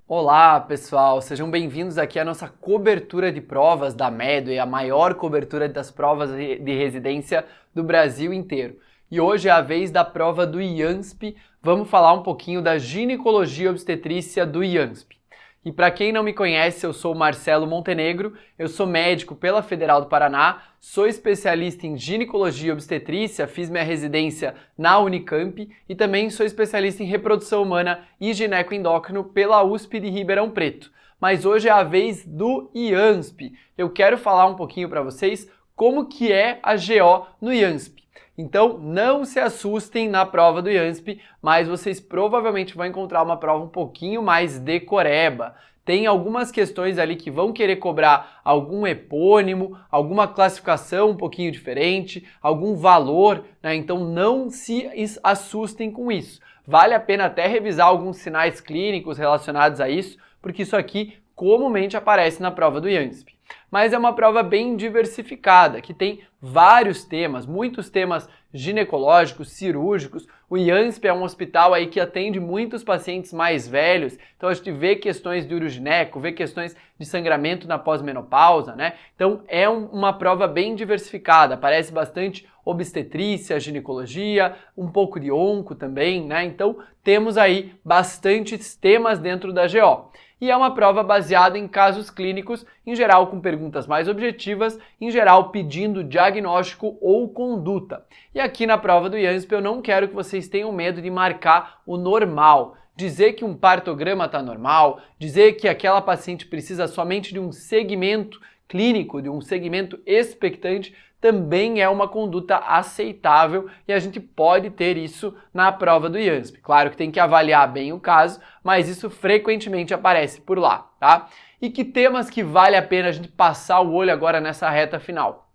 Olá pessoal, sejam bem-vindos aqui à nossa cobertura de provas da Medway, a maior cobertura das provas de residência do Brasil inteiro. E hoje é a vez da prova do IANSP, vamos falar um pouquinho da ginecologia obstetrícia do IANSP. E para quem não me conhece, eu sou Marcelo Montenegro, eu sou médico pela Federal do Paraná, sou especialista em ginecologia obstetrícia, fiz minha residência na Unicamp e também sou especialista em reprodução humana e ginecoendócrino pela USP de Ribeirão Preto. Mas hoje é a vez do IANSP. Eu quero falar um pouquinho para vocês como que é a GO no IANSP. Então não se assustem na prova do IANSP, mas vocês provavelmente vão encontrar uma prova um pouquinho mais decoreba. Tem algumas questões ali que vão querer cobrar algum epônimo, alguma classificação um pouquinho diferente, algum valor, né? Então não se assustem com isso. Vale a pena até revisar alguns sinais clínicos relacionados a isso, porque isso aqui comumente aparece na prova do IANSP. Mas é uma prova bem diversificada, que tem vários temas, muitos temas ginecológicos, cirúrgicos. O IANSP é um hospital aí que atende muitos pacientes mais velhos, então a gente vê questões de urogineco, vê questões de sangramento na pós-menopausa, né? Então é uma prova bem diversificada, aparece bastante obstetrícia, ginecologia, um pouco de onco também, né? Então temos aí bastantes temas dentro da GO. E é uma prova baseada em casos clínicos, em geral com perguntas mais objetivas, em geral pedindo diagnóstico ou conduta. E aqui na prova do IANSP eu não quero que vocês tenham medo de marcar o normal, dizer que um partograma está normal, dizer que aquela paciente precisa somente de um segmento clínico, de um segmento expectante, também é uma conduta aceitável e a gente pode ter isso na prova do IANSP. Claro que tem que avaliar bem o caso, mas isso frequentemente aparece por lá, tá? E que temas que vale a pena a gente passar o olho agora nessa reta final?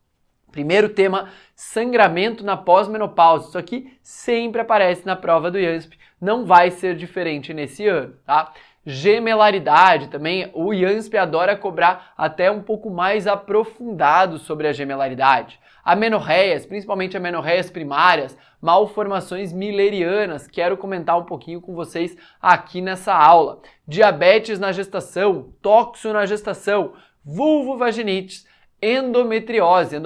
Primeiro tema, sangramento na pós-menopausa. Isso aqui sempre aparece na prova do IANSP, não vai ser diferente nesse ano, tá? Gemelaridade também, o IANSP adora cobrar até um pouco mais aprofundado sobre a gemelaridade. Amenorreias, principalmente amenorreias primárias, malformações millerianas, quero comentar um pouquinho com vocês aqui nessa aula. Diabetes na gestação, toxo na gestação, vulvovaginites, endometriose,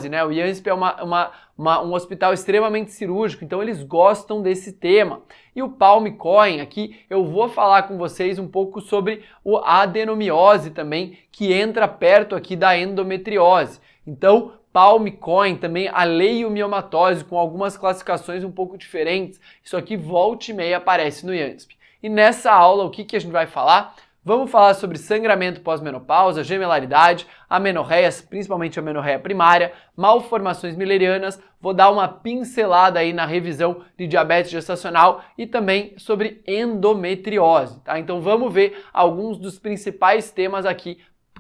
né? O IANSP é um hospital extremamente cirúrgico, então eles gostam desse tema. E o Palm-Cohen, aqui eu vou falar com vocês um pouco sobre a adenomiose também, que entra perto aqui da endometriose. Então, Palm-Cohen também, a leiomiomatose, com algumas classificações um pouco diferentes. Isso aqui volta e meia aparece no IANSP. E nessa aula, o que a gente vai falar? Vamos falar sobre sangramento pós-menopausa, gemelaridade, amenorreias, principalmente a amenorreia primária, malformações millerianas, vou dar uma pincelada aí na revisão de diabetes gestacional e também sobre endometriose, tá? Então vamos ver alguns dos principais temas aqui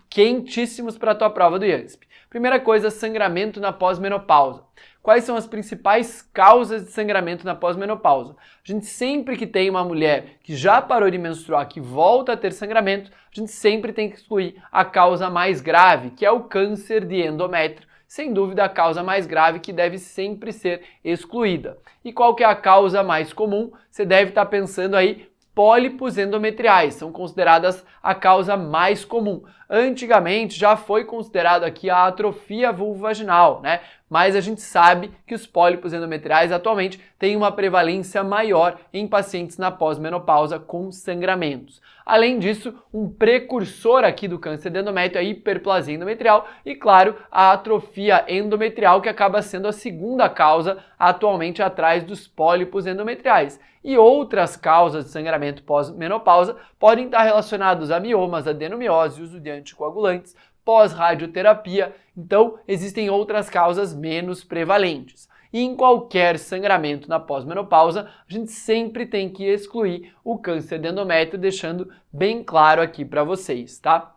quentíssimos para a tua prova do IANSP. Primeira coisa, sangramento na pós-menopausa. Quais são as principais causas de sangramento na pós-menopausa? A gente sempre que tem uma mulher que já parou de menstruar, que volta a ter sangramento, a gente sempre tem que excluir a causa mais grave, que é o câncer de endométrio. Sem dúvida, a causa mais grave que deve sempre ser excluída. E qual que é a causa mais comum? Você deve estar pensando aí, pólipos endometriais, são consideradas a causa mais comum. Antigamente já foi considerado aqui a atrofia vulvovaginal, né? Mas a gente sabe que os pólipos endometriais atualmente têm uma prevalência maior em pacientes na pós-menopausa com sangramentos. Além disso, um precursor aqui do câncer de endométrio é a hiperplasia endometrial e, claro, a atrofia endometrial, que acaba sendo a segunda causa atualmente atrás dos pólipos endometriais. E outras causas de sangramento pós-menopausa podem estar relacionadas a miomas, adenomiose, uso de anticoagulantes, pós-radioterapia, então existem outras causas menos prevalentes. E em qualquer sangramento na pós-menopausa, a gente sempre tem que excluir o câncer de endométrio, deixando bem claro aqui para vocês, tá?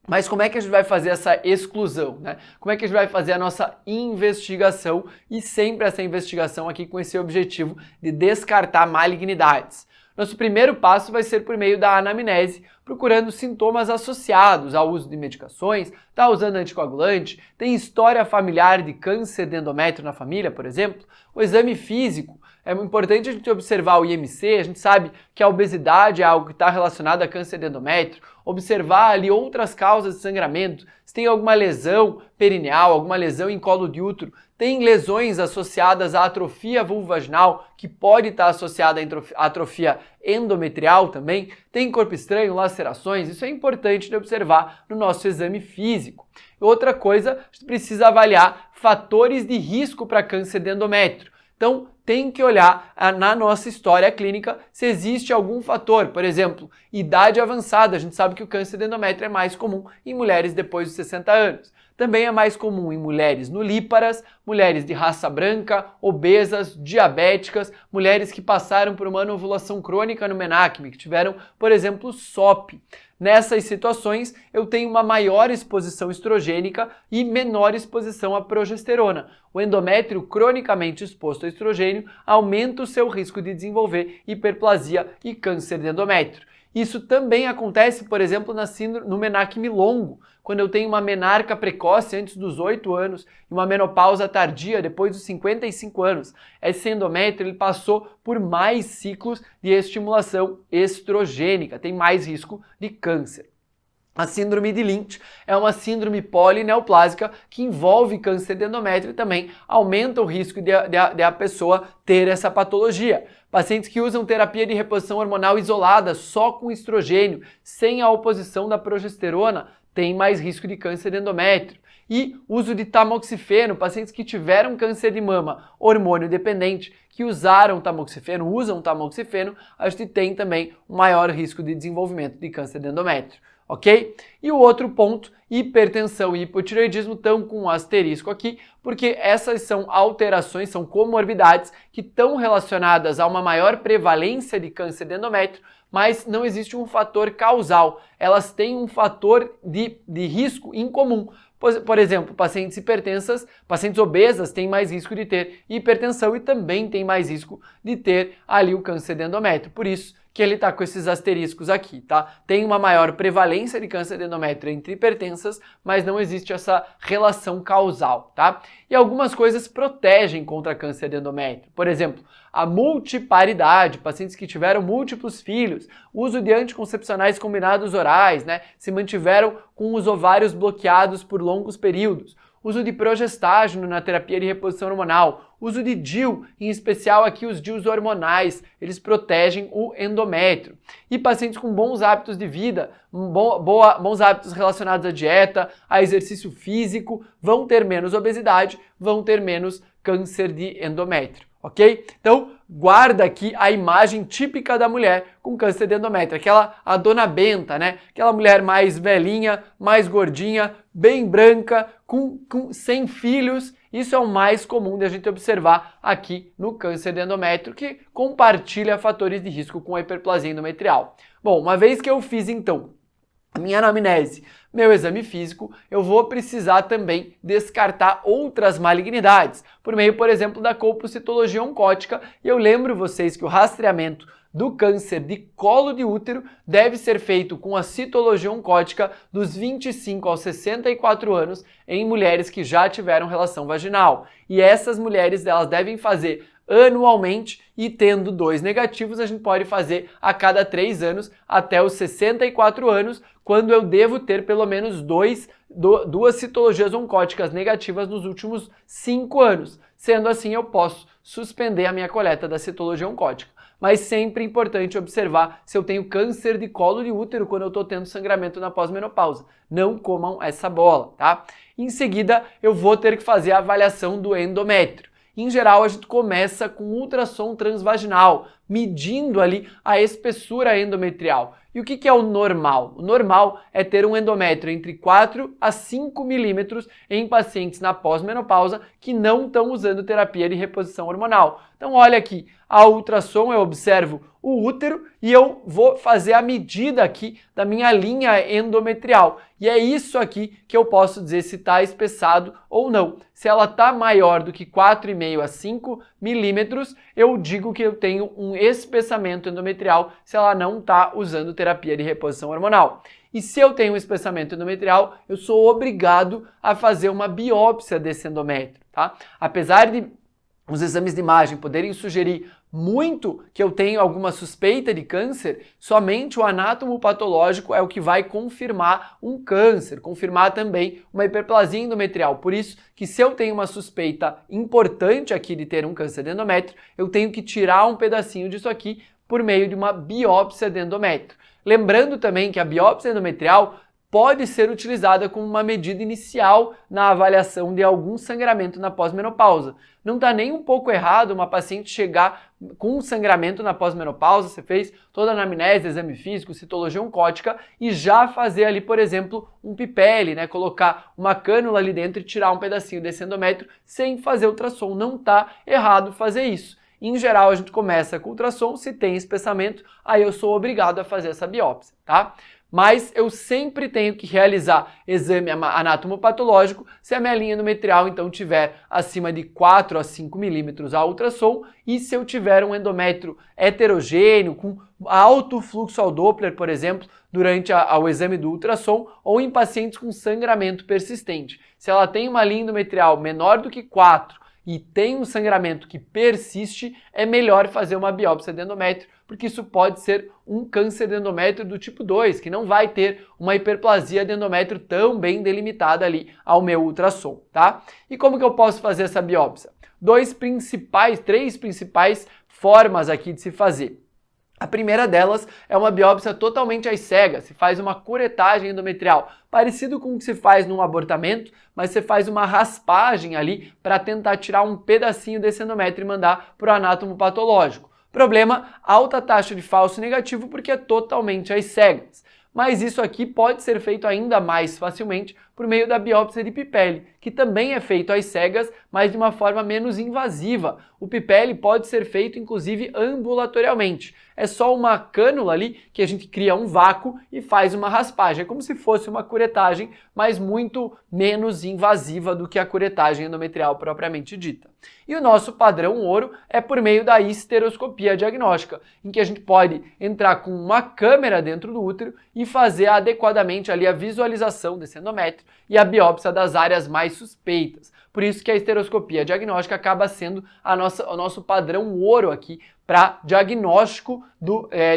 Mas como é que a gente vai fazer essa exclusão, né? Como é que a gente vai fazer a nossa investigação e sempre essa investigação aqui com esse objetivo de descartar malignidades? Nosso primeiro passo vai ser por meio da anamnese, procurando sintomas associados ao uso de medicações, está usando anticoagulante, tem história familiar de câncer de endométrio na família, por exemplo. O exame físico, é importante a gente observar o IMC, a gente sabe que a obesidade é algo que está relacionado a câncer de endométrio, observar ali outras causas de sangramento, se tem alguma lesão perineal, alguma lesão em colo de útero, tem lesões associadas à atrofia vulvovaginal, que pode estar associada à atrofia endometrial também, tem corpo estranho, lacerações, isso é importante de observar no nosso exame físico. Outra coisa, a gente precisa avaliar fatores de risco para câncer de endométrio. Então, tem que olhar na nossa história clínica se existe algum fator, por exemplo, idade avançada. A gente sabe que o câncer de endométrio é mais comum em mulheres depois dos 60 anos. Também é mais comum em mulheres nulíparas, mulheres de raça branca, obesas, diabéticas, mulheres que passaram por uma anovulação crônica no menacme, que tiveram, por exemplo, SOP. Nessas situações, eu tenho uma maior exposição estrogênica e menor exposição à progesterona. O endométrio cronicamente exposto a estrogênio aumenta o seu risco de desenvolver hiperplasia e câncer de endométrio. Isso também acontece, por exemplo, no menacme longo, quando eu tenho uma menarca precoce antes dos 8 anos e uma menopausa tardia depois dos 55 anos. Esse endométrio ele passou por mais ciclos de estimulação estrogênica, tem mais risco de câncer. A síndrome de Lynch é uma síndrome polineoplásica que envolve câncer de endométrio e também aumenta o risco de a pessoa ter essa patologia. Pacientes que usam terapia de reposição hormonal isolada só com estrogênio, sem a oposição da progesterona, têm mais risco de câncer de endométrio. E uso de tamoxifeno, pacientes que tiveram câncer de mama hormônio dependente, que usam tamoxifeno, a gente tem também um maior risco de desenvolvimento de câncer de endométrio. Ok? E o outro ponto, hipertensão e hipotireoidismo, estão com um asterisco aqui, porque essas são alterações, são comorbidades que estão relacionadas a uma maior prevalência de câncer de endométrio, mas não existe um fator causal. Elas têm um fator de risco em comum. Por exemplo, pacientes hipertensas, pacientes obesas têm mais risco de ter hipertensão e também têm mais risco de ter ali o câncer de endométrio. Por isso que ele está com esses asteriscos aqui, tá? Tem uma maior prevalência de câncer de endométrio entre hipertensas, mas não existe essa relação causal, tá? E algumas coisas protegem contra câncer de endométrio. Por exemplo, a multiparidade, pacientes que tiveram múltiplos filhos, uso de anticoncepcionais combinados orais, né? Se mantiveram com os ovários bloqueados por longos períodos. Uso de progestágeno na terapia de reposição hormonal, uso de DIU, em especial aqui os DIUs hormonais, eles protegem o endométrio. E pacientes com bons hábitos de vida, bons hábitos relacionados à dieta, a exercício físico, vão ter menos obesidade, vão ter menos câncer de endométrio. Ok? Então, guarda aqui a imagem típica da mulher com câncer de endométrio, a dona Benta, né? Aquela mulher mais velhinha, mais gordinha, bem branca, sem filhos. Isso é o mais comum de a gente observar aqui no câncer de endométrio, que compartilha fatores de risco com a hiperplasia endometrial. Bom, uma vez que eu fiz então a minha anamnese, meu exame físico, eu vou precisar também descartar outras malignidades, por meio, por exemplo, da colpocitologia oncótica, e eu lembro vocês que o rastreamento do câncer de colo de útero deve ser feito com a citologia oncótica dos 25 aos 64 anos em mulheres que já tiveram relação vaginal. E essas mulheres, elas devem fazer anualmente e tendo 2 negativos, a gente pode fazer a cada 3 anos até os 64 anos, quando eu devo ter pelo menos 2 citologias oncóticas negativas nos últimos 5 anos. Sendo assim, eu posso suspender a minha coleta da citologia oncótica. Mas sempre é importante observar se eu tenho câncer de colo de útero quando eu estou tendo sangramento na pós-menopausa. Não comam essa bola, tá? Em seguida, eu vou ter que fazer a avaliação do endométrio. Em geral, a gente começa com ultrassom transvaginal, medindo ali a espessura endometrial. E E o que é o normal? O normal é ter um endométrio entre 4 a 5 milímetros em pacientes na pós-menopausa que não estão usando terapia de reposição hormonal. Então olha aqui, a ultrassom eu observo o útero e eu vou fazer a medida aqui da minha linha endometrial. E é isso aqui que eu posso dizer se está espessado ou não. Se ela está maior do que 4,5 a 5 milímetros, eu digo que eu tenho um espessamento endometrial se ela não está usando terapia de reposição hormonal. E se eu tenho um espessamento endometrial, eu sou obrigado a fazer uma biópsia desse endométrio, tá? Apesar de os exames de imagem poderem sugerir muito que eu tenho alguma suspeita de câncer, somente o anátomo patológico é o que vai confirmar um câncer, confirmar também uma hiperplasia endometrial. Por isso que se eu tenho uma suspeita importante aqui de ter um câncer de endométrio, eu tenho que tirar um pedacinho disso aqui por meio de uma biópsia de endométrio. Lembrando também que a biópsia endometrial pode ser utilizada como uma medida inicial na avaliação de algum sangramento na pós-menopausa. Não está nem um pouco errado uma paciente chegar com um sangramento na pós-menopausa, você fez toda a anamnese, exame físico, citologia oncótica e já fazer ali, por exemplo, um PIPELLE, né? Colocar uma cânula ali dentro e tirar um pedacinho desse endométrio sem fazer ultrassom. Não está errado fazer isso. Em geral, a gente começa com ultrassom, se tem espessamento, aí eu sou obrigado a fazer essa biópsia, tá? Mas eu sempre tenho que realizar exame anatomopatológico se a minha linha endometrial então tiver acima de 4 a 5 milímetros a ultrassom e se eu tiver um endométrio heterogêneo com alto fluxo ao Doppler, por exemplo, durante o exame do ultrassom ou em pacientes com sangramento persistente. Se ela tem uma linha endometrial menor do que 4 e tem um sangramento que persiste, é melhor fazer uma biópsia de endométrio, porque isso pode ser um câncer de endométrio do tipo 2, que não vai ter uma hiperplasia de endométrio tão bem delimitada ali ao meu ultrassom, tá? E como que eu posso fazer essa biópsia? Três principais formas aqui de se fazer. A primeira delas é uma biópsia totalmente às cegas, se faz uma curetagem endometrial, parecido com o que se faz num abortamento, mas você faz uma raspagem ali para tentar tirar um pedacinho desse endométrio e mandar para o anátomo patológico. Problema, alta taxa de falso negativo porque é totalmente às cegas. Mas isso aqui pode ser feito ainda mais facilmente por meio da biópsia de PIPELLE, que também é feito às cegas, mas de uma forma menos invasiva. O PIPELLE pode ser feito, inclusive, ambulatorialmente. É só uma cânula ali que a gente cria um vácuo e faz uma raspagem. É como se fosse uma curetagem, mas muito menos invasiva do que a curetagem endometrial propriamente dita. E o nosso padrão ouro é por meio da histeroscopia diagnóstica, em que a gente pode entrar com uma câmera dentro do útero e fazer adequadamente ali a visualização desse endométrio e a biópsia das áreas mais suspeitas. Por isso que a histeroscopia diagnóstica acaba sendo o nosso padrão ouro aqui para diagnóstico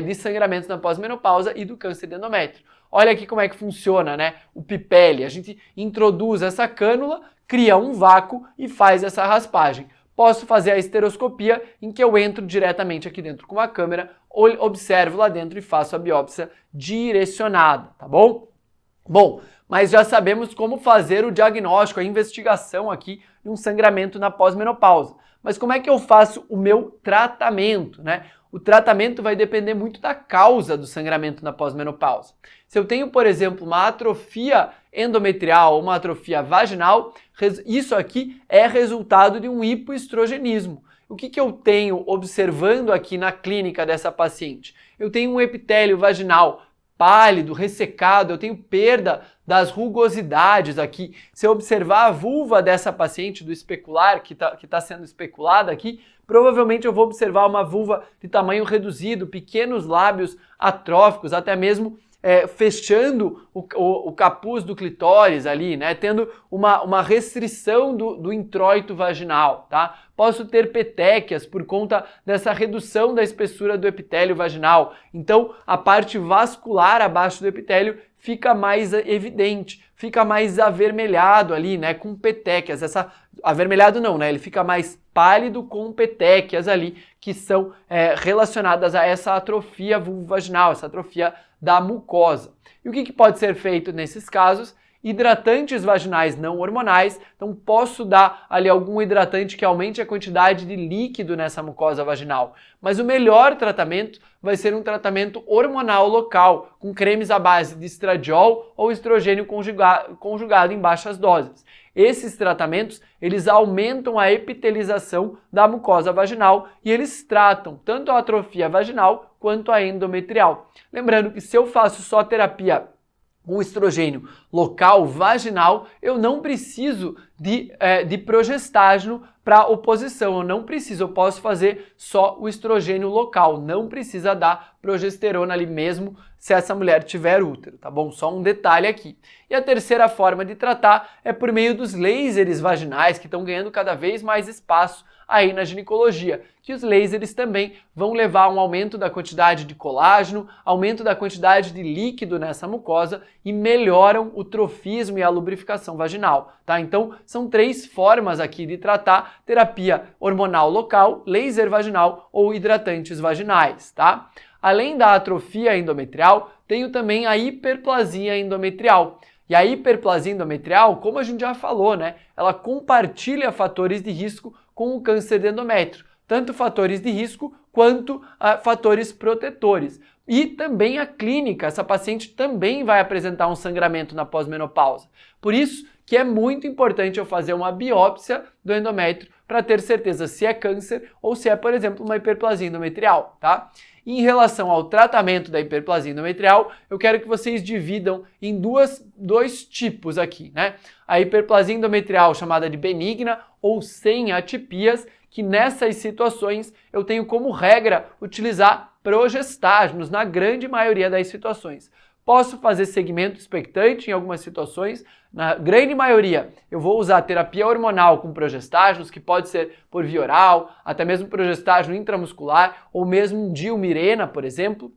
de sangramentos na pós-menopausa e do câncer de endométrio. Olha aqui como é que funciona, né? O PIPELLE, a gente introduz essa cânula, cria um vácuo e faz essa raspagem. Posso fazer a histeroscopia em que eu entro diretamente aqui dentro com uma câmera, observo lá dentro e faço a biópsia direcionada, tá bom? Bom, mas já sabemos como fazer o diagnóstico, a investigação aqui de um sangramento na pós-menopausa. Mas como é que eu faço o meu tratamento, né? O tratamento vai depender muito da causa do sangramento na pós-menopausa. Se eu tenho, por exemplo, uma atrofia endometrial ou uma atrofia vaginal, isso aqui é resultado de um hipoestrogenismo. O que eu tenho observando aqui na clínica dessa paciente? Eu tenho um epitélio vaginal pálido, ressecado, eu tenho perda das rugosidades aqui. Se eu observar a vulva dessa paciente, do especular, que tá sendo especulada aqui, provavelmente eu vou observar uma vulva de tamanho reduzido, pequenos lábios atróficos, até mesmo fechando o capuz do clitóris ali, né? Tendo uma restrição do introito vaginal, tá? Posso ter petequias por conta dessa redução da espessura do epitélio vaginal. Então, a parte vascular abaixo do epitélio fica mais evidente, fica mais avermelhado ali, né? Com petequias. Avermelhado não, né? Ele fica mais pálido com petequias ali, que são relacionadas a essa atrofia vulvovaginal, essa atrofia da mucosa. E o que pode ser feito nesses casos? Hidratantes vaginais não hormonais, então posso dar ali algum hidratante que aumente a quantidade de líquido nessa mucosa vaginal. Mas o melhor tratamento vai ser um tratamento hormonal local, com cremes à base de estradiol ou estrogênio conjugado em baixas doses. Esses tratamentos, eles aumentam a epitelização da mucosa vaginal e eles tratam tanto a atrofia vaginal quanto a endometrial. Lembrando que se eu faço só terapia com estrogênio local vaginal, eu não preciso de progestágeno para oposição, eu posso fazer só o estrogênio local, não precisa dar progesterona ali mesmo se essa mulher tiver útero, tá bom? Só um detalhe aqui. E a terceira forma de tratar é por meio dos lasers vaginais, que estão ganhando cada vez mais espaço aí na ginecologia, que os lasers também vão levar a um aumento da quantidade de colágeno, aumento da quantidade de líquido nessa mucosa e melhoram o trofismo e a lubrificação vaginal, tá? Então, são 3 formas aqui de tratar: terapia hormonal local, laser vaginal ou hidratantes vaginais, tá? Além da atrofia endometrial, tenho também a hiperplasia endometrial. E a hiperplasia endometrial, como a gente já falou, né? Ela compartilha fatores de risco com o câncer de endométrio, tanto fatores de risco quanto fatores protetores. E também a clínica, essa paciente também vai apresentar um sangramento na pós-menopausa. Por isso que é muito importante eu fazer uma biópsia do endométrio para ter certeza se é câncer ou se é, por exemplo, uma hiperplasia endometrial, tá? Em relação ao tratamento da hiperplasia endometrial, eu quero que vocês dividam em dois tipos aqui, né? A hiperplasia endometrial chamada de benigna ou sem atipias, que nessas situações eu tenho como regra utilizar progestágenos na grande maioria das situações. Posso fazer segmento expectante em algumas situações, na grande maioria eu vou usar terapia hormonal com progestágenos, que pode ser por via oral, até mesmo progestágeno intramuscular, ou mesmo um diomirena, por exemplo,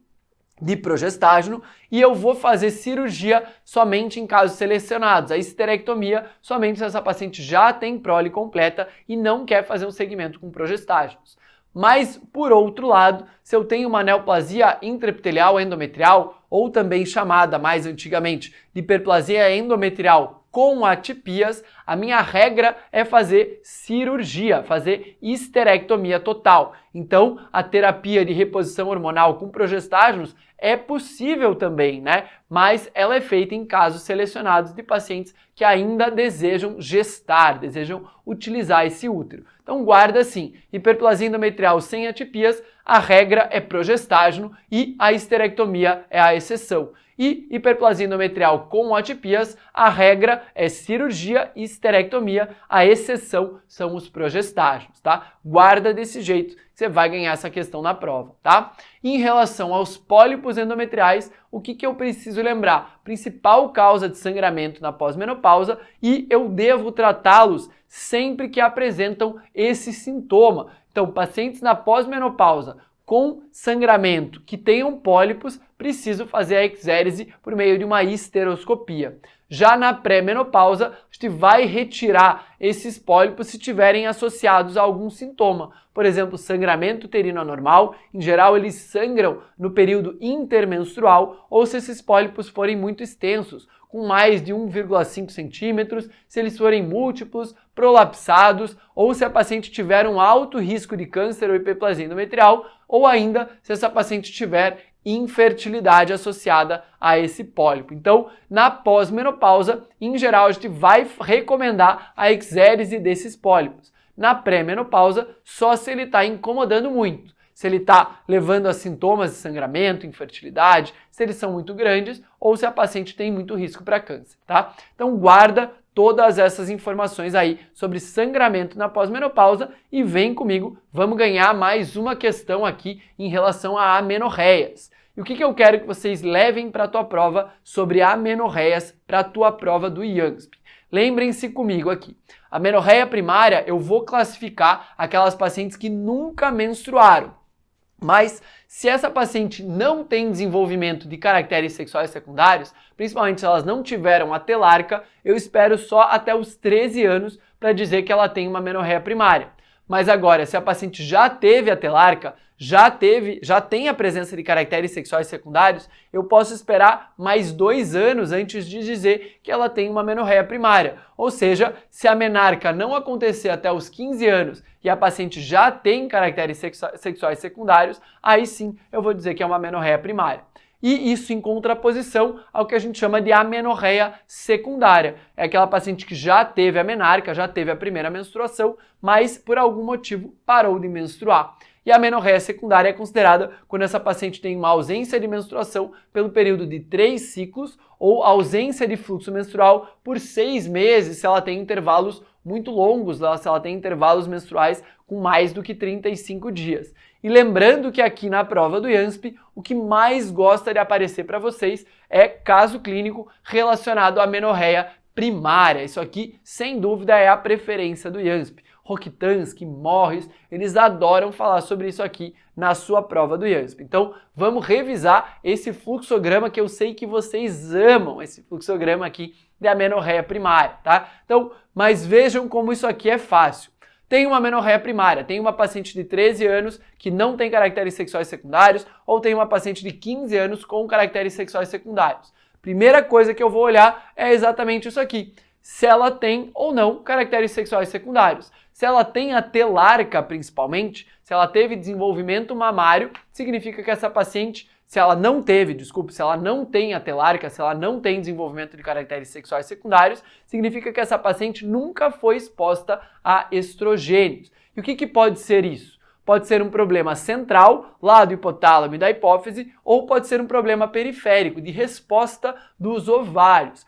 de progestágeno, e eu vou fazer cirurgia somente em casos selecionados, a histerectomia somente se essa paciente já tem prole completa e não quer fazer um segmento com progestágenos. Mas, por outro lado, se eu tenho uma neoplasia intraepitelial endometrial, ou também chamada mais antigamente de hiperplasia endometrial com atipias, a minha regra é fazer cirurgia, fazer histerectomia total. Então, a terapia de reposição hormonal com progestágenos é possível também, né? Mas ela é feita em casos selecionados de pacientes que ainda desejam gestar, desejam utilizar esse útero. Então guarda assim: hiperplasia endometrial sem atipias, a regra é progestágeno e a histerectomia é a exceção. E hiperplasia endometrial com atipias, a regra é cirurgia e histerectomia, a exceção são os progestágenos, tá? Guarda desse jeito que você vai ganhar essa questão na prova, tá? Em relação aos pólipos endometriais, o que eu preciso lembrar? Principal causa de sangramento na pós-menopausa, e eu devo tratá-los sempre que apresentam esse sintoma. Então, pacientes na pós-menopausa com sangramento que tenham pólipos, preciso fazer a exérese por meio de uma histeroscopia. Já na pré-menopausa, a gente vai retirar esses pólipos se tiverem associados a algum sintoma. Por exemplo, sangramento uterino anormal, em geral eles sangram no período intermenstrual, ou se esses pólipos forem muito extensos, com mais de 1,5 centímetros, se eles forem múltiplos, prolapsados, ou se a paciente tiver um alto risco de câncer ou hiperplasia endometrial, ou ainda se essa paciente tiver infertilidade associada a esse pólipo. Então, na pós-menopausa, em geral, a gente vai recomendar a exérese desses pólipos. Na pré-menopausa, só se ele está incomodando muito. Se ele está levando a sintomas de sangramento, infertilidade, se eles são muito grandes ou se a paciente tem muito risco para câncer, tá? Então guarda todas essas informações aí sobre sangramento na pós-menopausa e vem comigo, vamos ganhar mais uma questão aqui em relação a amenorreias. E o que eu quero que vocês levem para a tua prova sobre amenorreias para a tua prova do IANSP? Lembrem-se comigo aqui. A amenorreia primária eu vou classificar aquelas pacientes que nunca menstruaram. Mas se essa paciente não tem desenvolvimento de caracteres sexuais secundários, principalmente se elas não tiveram a telarca, eu espero só até os 13 anos para dizer que ela tem uma amenorreia primária. Mas agora, se a paciente já teve a telarca, já tem a presença de caracteres sexuais secundários, eu posso esperar mais 2 anos antes de dizer que ela tem uma amenorreia primária. Ou seja, se a menarca não acontecer até os 15 anos e a paciente já tem caracteres sexuais secundários, aí sim eu vou dizer que é uma amenorreia primária. E isso em contraposição ao que a gente chama de amenorreia secundária. É aquela paciente que já teve a menarca, já teve a primeira menstruação, mas por algum motivo parou de menstruar. E a amenorreia secundária é considerada quando essa paciente tem uma ausência de menstruação pelo período de 3 ciclos ou ausência de fluxo menstrual por 6 meses, se ela tem intervalos muito longos, se ela tem intervalos menstruais com mais do que 35 dias. E lembrando que aqui na prova do IANSP, o que mais gosta de aparecer para vocês é caso clínico relacionado à amenorreia primária. Isso aqui, sem dúvida, é a preferência do IANSP. Rokitansky, Morris, eles adoram falar sobre isso aqui na sua prova do IANSP. Então, vamos revisar esse fluxograma que eu sei que vocês amam, esse fluxograma aqui de amenorreia primária, tá? Então, mas vejam como isso aqui é fácil. Tem uma amenorreia primária, tem uma paciente de 13 anos que não tem caracteres sexuais secundários, ou tem uma paciente de 15 anos com caracteres sexuais secundários. Primeira coisa que eu vou olhar é exatamente isso aqui, se ela tem ou não caracteres sexuais secundários. Se ela tem a telarca, principalmente, se ela teve desenvolvimento mamário, significa que essa paciente, se ela não tem a telarca, se ela não tem desenvolvimento de caracteres sexuais secundários, significa que essa paciente nunca foi exposta a estrogênios. E o que pode ser isso? Pode ser um problema central, lá do hipotálamo e da hipófise, ou pode ser um problema periférico, de resposta dos ovários.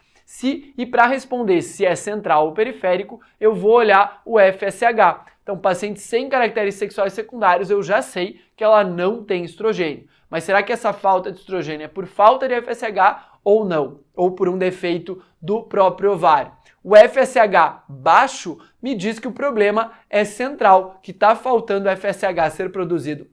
E para responder se é central ou periférico, eu vou olhar o FSH. Então, paciente sem caracteres sexuais secundários, eu já sei que ela não tem estrogênio. Mas será que essa falta de estrogênio é por falta de FSH ou não? Ou por um defeito do próprio ovário? O FSH baixo me diz que o problema é central, que está faltando o FSH ser produzido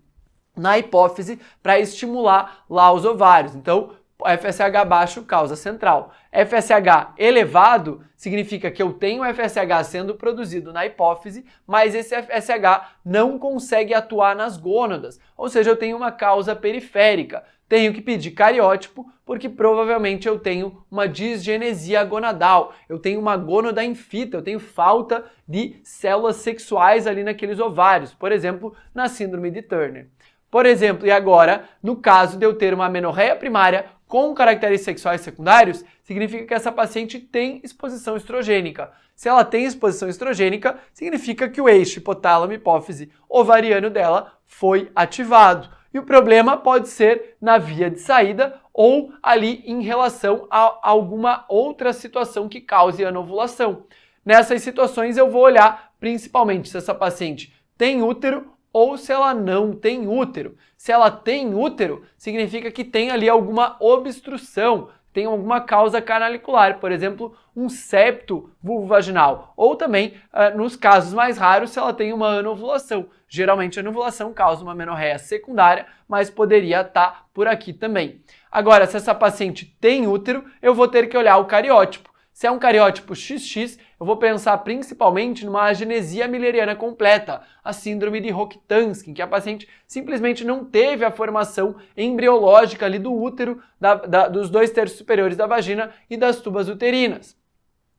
na hipófise para estimular lá os ovários. Então, FSH baixo causa central. FSH elevado significa que eu tenho FSH sendo produzido na hipófise, mas esse FSH não consegue atuar nas gônadas, ou seja, eu tenho uma causa periférica. Tenho que pedir cariótipo porque provavelmente eu tenho uma disgenesia gonadal, eu tenho uma gônada infita, eu tenho falta de células sexuais ali naqueles ovários, por exemplo, na síndrome de Turner. Por exemplo, e agora, no caso de eu ter uma amenorreia primária com caracteres sexuais secundários, significa que essa paciente tem exposição estrogênica. Se ela tem exposição estrogênica, significa que o eixo hipotálamo-hipófise ovariano dela foi ativado. E o problema pode ser na via de saída ou ali em relação a alguma outra situação que cause anovulação. Nessas situações eu vou olhar principalmente se essa paciente tem útero ou se ela não tem útero. Se ela tem útero, significa que tem ali alguma obstrução, tem alguma causa canalicular, por exemplo, um septo vulvovaginal. Ou também, nos casos mais raros, se ela tem uma anovulação. Geralmente a anovulação causa uma amenorreia secundária, mas poderia estar por aqui também. Agora, se essa paciente tem útero, eu vou ter que olhar o cariótipo. Se é um cariótipo XX, eu vou pensar principalmente numa agenesia milleriana completa, a síndrome de Rokitansky, em que a paciente simplesmente não teve a formação embriológica ali do útero, dos 2/3 superiores da vagina e das tubas uterinas.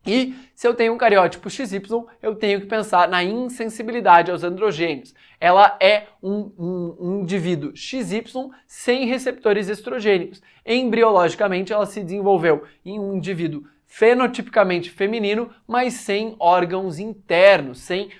E se eu tenho um cariótipo XY, eu tenho que pensar na insensibilidade aos androgênios. Ela é um indivíduo XY sem receptores estrogênicos. Embriologicamente, ela se desenvolveu em um indivíduo fenotipicamente feminino, mas sem órgãos internos, sem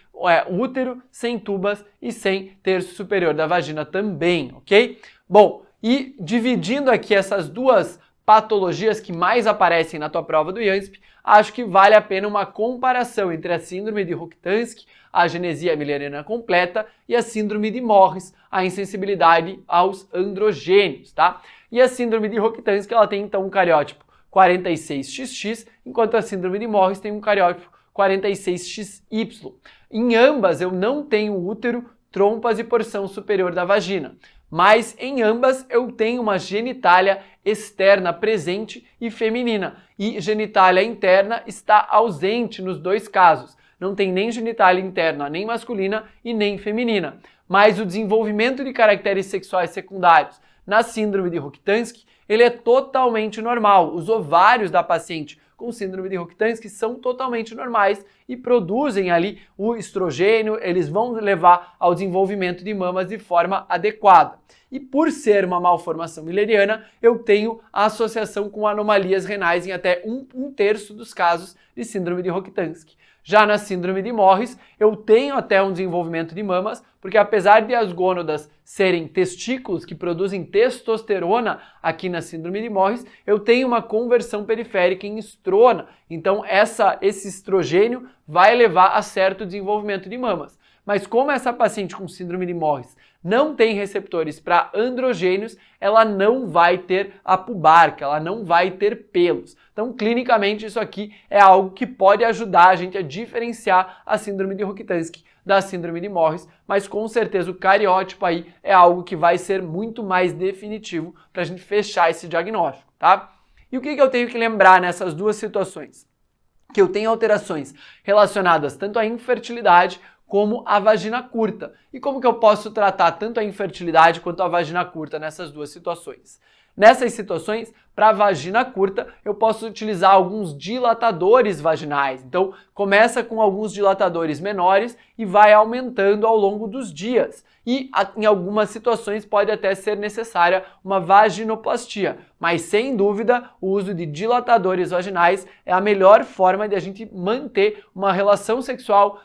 útero, sem tubas e sem terço superior da vagina também, ok? Bom, e dividindo aqui essas duas patologias que mais aparecem na tua prova do IANSP, acho que vale a pena uma comparação entre a síndrome de Rokitansky, a agenesia milleriana completa, e a síndrome de Morris, a insensibilidade aos androgênios, tá? E a síndrome de Rokitansky, ela tem então um cariótipo 46XX, enquanto a síndrome de Morris tem um cariótipo 46XY. Em ambas eu não tenho útero, trompas e porção superior da vagina, mas em ambas eu tenho uma genitália externa presente e feminina, e genitália interna está ausente nos dois casos. não tem nem genitália interna, nem masculina e nem feminina. Mas o desenvolvimento de caracteres sexuais secundários na síndrome de Rokitansky, ele é totalmente normal. Os ovários da paciente com síndrome de Rokitansky são totalmente normais e produzem ali o estrogênio, eles vão levar ao desenvolvimento de mamas de forma adequada. E por ser uma malformação mülleriana, eu tenho a associação com anomalias renais em até um terço dos casos de síndrome de Rokitansky. Já na síndrome de Morris, eu tenho até um desenvolvimento de mamas, porque apesar de as gônadas serem testículos que produzem testosterona aqui na síndrome de Morris, eu tenho uma conversão periférica em estrona. Então esse estrogênio vai levar a certo desenvolvimento de mamas. Mas como essa paciente com síndrome de Morris não tem receptores para androgênios, ela não vai ter a pubarca, ela não vai ter pelos. Então, clinicamente, isso aqui é algo que pode ajudar a gente a diferenciar a síndrome de Rokitansky da síndrome de Morris, mas com certeza o cariótipo aí é algo que vai ser muito mais definitivo para a gente fechar esse diagnóstico, tá? E o que eu tenho que lembrar nessas duas situações? Que eu tenho alterações relacionadas tanto à infertilidade como a vagina curta. E como que eu posso tratar tanto a infertilidade quanto a vagina curta nessas duas situações? Nessas situações, para a vagina curta, eu posso utilizar alguns dilatadores vaginais. Então, começa com alguns dilatadores menores e vai aumentando ao longo dos dias. E em algumas situações pode até ser necessária uma vaginoplastia, mas sem dúvida o uso de dilatadores vaginais é a melhor forma de a gente manter uma relação sexual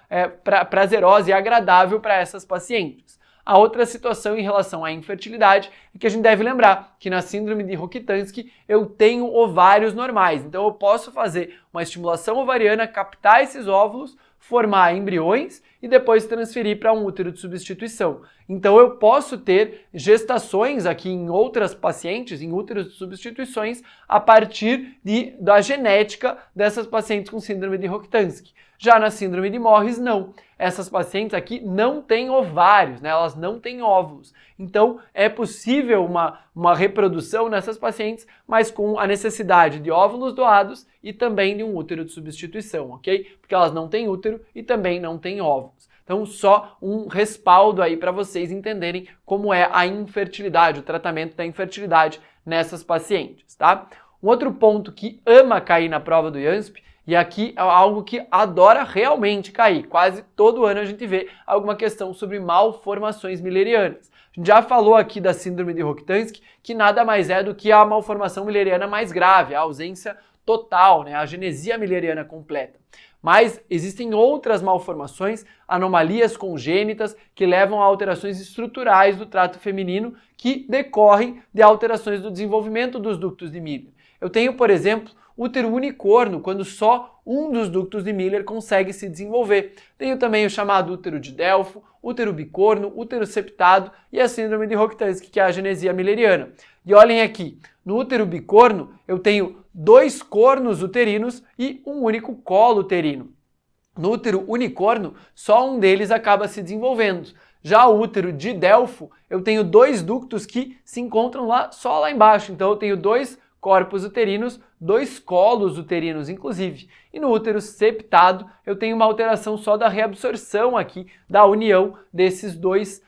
prazerosa e agradável para essas pacientes. A outra situação em relação à infertilidade é que a gente deve lembrar que na síndrome de Rokitansky eu tenho ovários normais, então eu posso fazer uma estimulação ovariana, captar esses óvulos, formar embriões e depois transferir para um útero de substituição. Então eu posso ter gestações aqui em outras pacientes, em úteros de substituições, a partir da genética dessas pacientes com síndrome de Rokitansky. Já na síndrome de Morris, não. Essas pacientes aqui não têm ovários, né? Elas não têm óvulos. Então, é possível uma reprodução nessas pacientes, mas com a necessidade de óvulos doados e também de um útero de substituição, ok? Porque elas não têm útero e também não têm óvulos. Então, só um respaldo aí para vocês entenderem como é a infertilidade, o tratamento da infertilidade nessas pacientes, tá? Um outro ponto que ama cair na prova do IANSP, e aqui é algo que adora realmente cair. Quase todo ano a gente vê alguma questão sobre malformações müllerianas. A gente já falou aqui da síndrome de Rokitansky, que nada mais é do que a malformação mülleriana mais grave, a ausência total, né? A agenesia mülleriana completa. Mas existem outras malformações, anomalias congênitas, que levam a alterações estruturais do trato feminino que decorrem de alterações do desenvolvimento dos ductos de Miller. Eu tenho, por exemplo, útero unicorno, quando só um dos ductos de Miller consegue se desenvolver. Tenho também o chamado útero de Delfo, útero bicorno, útero septado e a síndrome de Rokitansky, que é a agenesia mülleriana. E olhem aqui, no útero bicorno eu tenho 2 cornos uterinos e um único colo uterino. No útero unicorno, só um deles acaba se desenvolvendo. Já o útero de Delfo, eu tenho 2 ductos que se encontram só lá embaixo. Então eu tenho 2 corpos uterinos, 2 colos uterinos, inclusive. E no útero septado, eu tenho uma alteração só da reabsorção aqui, da união desses dois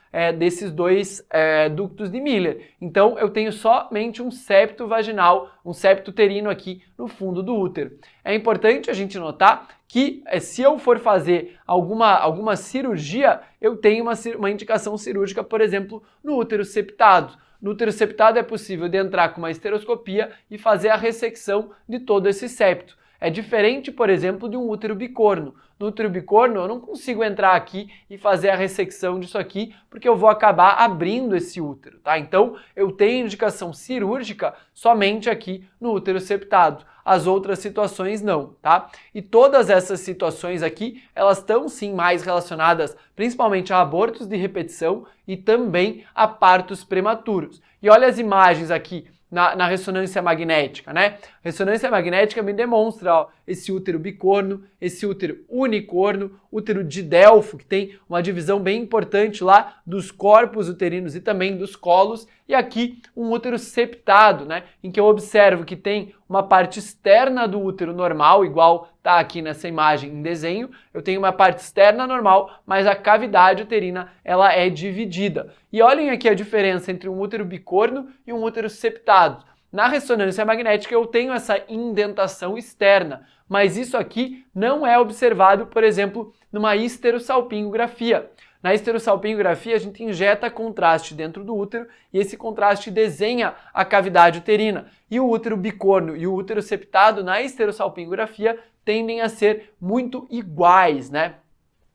ductos de Miller. Então, eu tenho somente um septo vaginal, um septo uterino aqui no fundo do útero. É importante a gente notar que se eu for fazer alguma cirurgia, eu tenho uma indicação cirúrgica, por exemplo, no útero septado. No útero septado é possível de entrar com uma esteroscopia e fazer a ressecção de todo esse septo. É diferente, por exemplo, de um útero bicorno. No útero bicorno eu não consigo entrar aqui e fazer a ressecção disso aqui, porque eu vou acabar abrindo esse útero, tá? Então eu tenho indicação cirúrgica somente aqui no útero septado. As outras situações não, tá? E todas essas situações aqui, elas estão sim mais relacionadas principalmente a abortos de repetição e também a partos prematuros. E olha as imagens aqui na ressonância magnética, né? A ressonância magnética me demonstra esse útero bicorno, esse útero unicorno, útero de Delfo, que tem uma divisão bem importante lá dos corpos uterinos e também dos colos, e aqui um útero septado, né? Em que eu observo que tem uma parte externa do útero normal, igual tá aqui nessa imagem em desenho. Eu tenho uma parte externa normal, mas a cavidade uterina ela é dividida. E olhem aqui a diferença entre um útero bicorno e um útero septado. Na ressonância magnética eu tenho essa indentação externa, mas isso aqui não é observado, por exemplo, numa histerossalpingografia. Na histerossalpingografia a gente injeta contraste dentro do útero e esse contraste desenha a cavidade uterina. E o útero bicorno e o útero septado na histerossalpingografia tendem a ser muito iguais, né?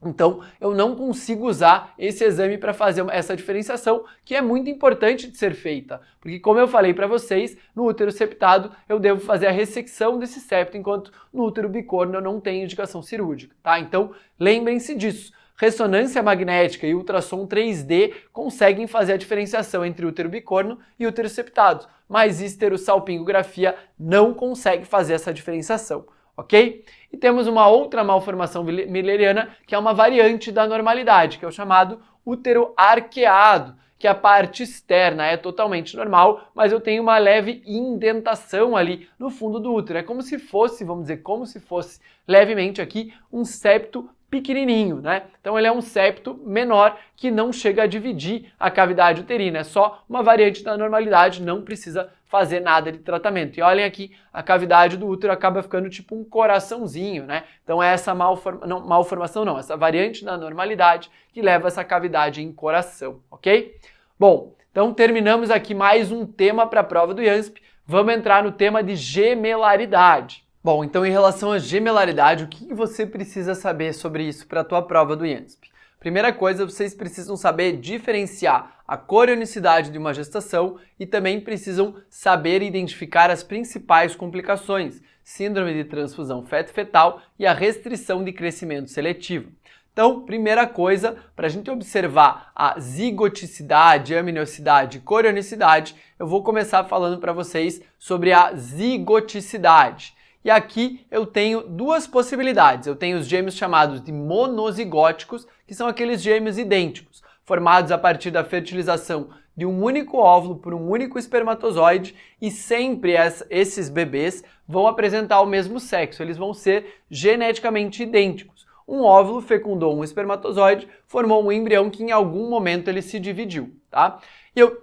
Então, eu não consigo usar esse exame para fazer essa diferenciação, que é muito importante de ser feita. Porque, como eu falei para vocês, no útero septado eu devo fazer a ressecção desse septo, enquanto no útero bicorno eu não tenho indicação cirúrgica, tá? Então, lembrem-se disso. Ressonância magnética e ultrassom 3D conseguem fazer a diferenciação entre útero bicorno e útero septado, mas histerossalpingografia não consegue fazer essa diferenciação. Ok? E temos uma outra malformação milleriana, que é uma variante da normalidade, que é o chamado útero arqueado, que a parte externa é totalmente normal, mas eu tenho uma leve indentação ali no fundo do útero. É como se fosse, vamos dizer, como se fosse levemente aqui um septo pequenininho, né? Então ele é um septo menor que não chega a dividir a cavidade uterina, é só uma variante da normalidade, não precisa fazer nada de tratamento. E olhem aqui, a cavidade do útero acaba ficando tipo um coraçãozinho, né? Então é essa malformação não, essa variante da normalidade que leva essa cavidade em coração, ok? Bom, então terminamos aqui mais um tema para a prova do IANSP, vamos entrar no tema de gemelaridade. Bom, então em relação à gemelaridade, o que você precisa saber sobre isso para a tua prova do IANSP? Primeira coisa, vocês precisam saber diferenciar a corionicidade de uma gestação e também precisam saber identificar as principais complicações, síndrome de transfusão feto-fetal e a restrição de crescimento seletivo. Então, primeira coisa, para a gente observar a zigoticidade, amniosidade e corionicidade, eu vou começar falando para vocês sobre a zigoticidade. E aqui eu tenho duas possibilidades. Eu tenho os gêmeos chamados de monozigóticos, que são aqueles gêmeos idênticos, formados a partir da fertilização de um único óvulo por um único espermatozoide, e sempre esses bebês vão apresentar o mesmo sexo, eles vão ser geneticamente idênticos. Um óvulo fecundou um espermatozoide, formou um embrião que em algum momento ele se dividiu, tá? E eu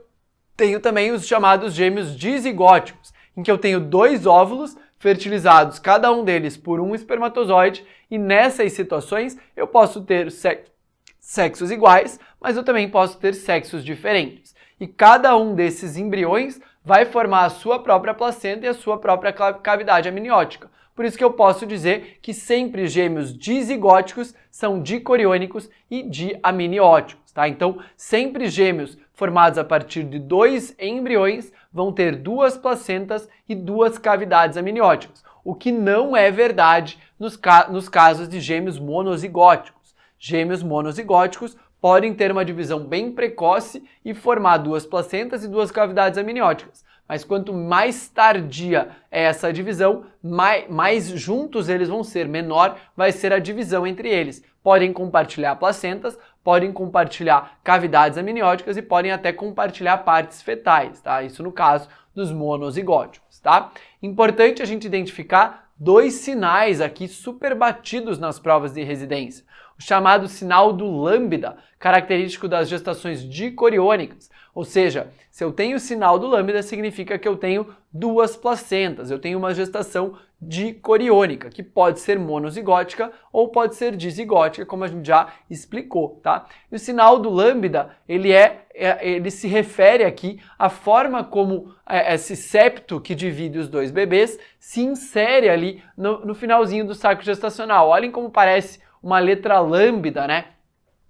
tenho também os chamados gêmeos dizigóticos, em que eu tenho dois óvulos fertilizados, cada um deles por um espermatozoide, e nessas situações eu posso ter sexos iguais, mas eu também posso ter sexos diferentes. E cada um desses embriões vai formar a sua própria placenta e a sua própria cavidade amniótica. Por isso que eu posso dizer que sempre gêmeos dizigóticos são dicoriônicos e diamnióticos, tá? Então, sempre gêmeos formados a partir de dois embriões vão ter duas placentas e duas cavidades amnióticas, o que não é verdade nos casos de gêmeos monozigóticos. Gêmeos monozigóticos podem ter uma divisão bem precoce e formar duas placentas e duas cavidades amnióticas. Mas quanto mais tardia é essa divisão, mais juntos eles vão ser, menor vai ser a divisão entre eles. Podem compartilhar placentas, podem compartilhar cavidades amnióticas e podem até compartilhar partes fetais, tá? Isso no caso dos monozigóticos, tá? Importante a gente identificar dois sinais aqui super batidos nas provas de residência. O chamado sinal do lambda, característico das gestações dicoriônicas. Ou seja, se eu tenho o sinal do lambda, significa que eu tenho duas placentas, eu tenho uma gestação dicoriônica, que pode ser monozigótica ou pode ser dizigótica, como a gente já explicou, tá? E o sinal do lambda, ele se refere aqui à forma como esse septo que divide os dois bebês se insere ali no finalzinho do saco gestacional. Olhem como parece uma letra lambda, né?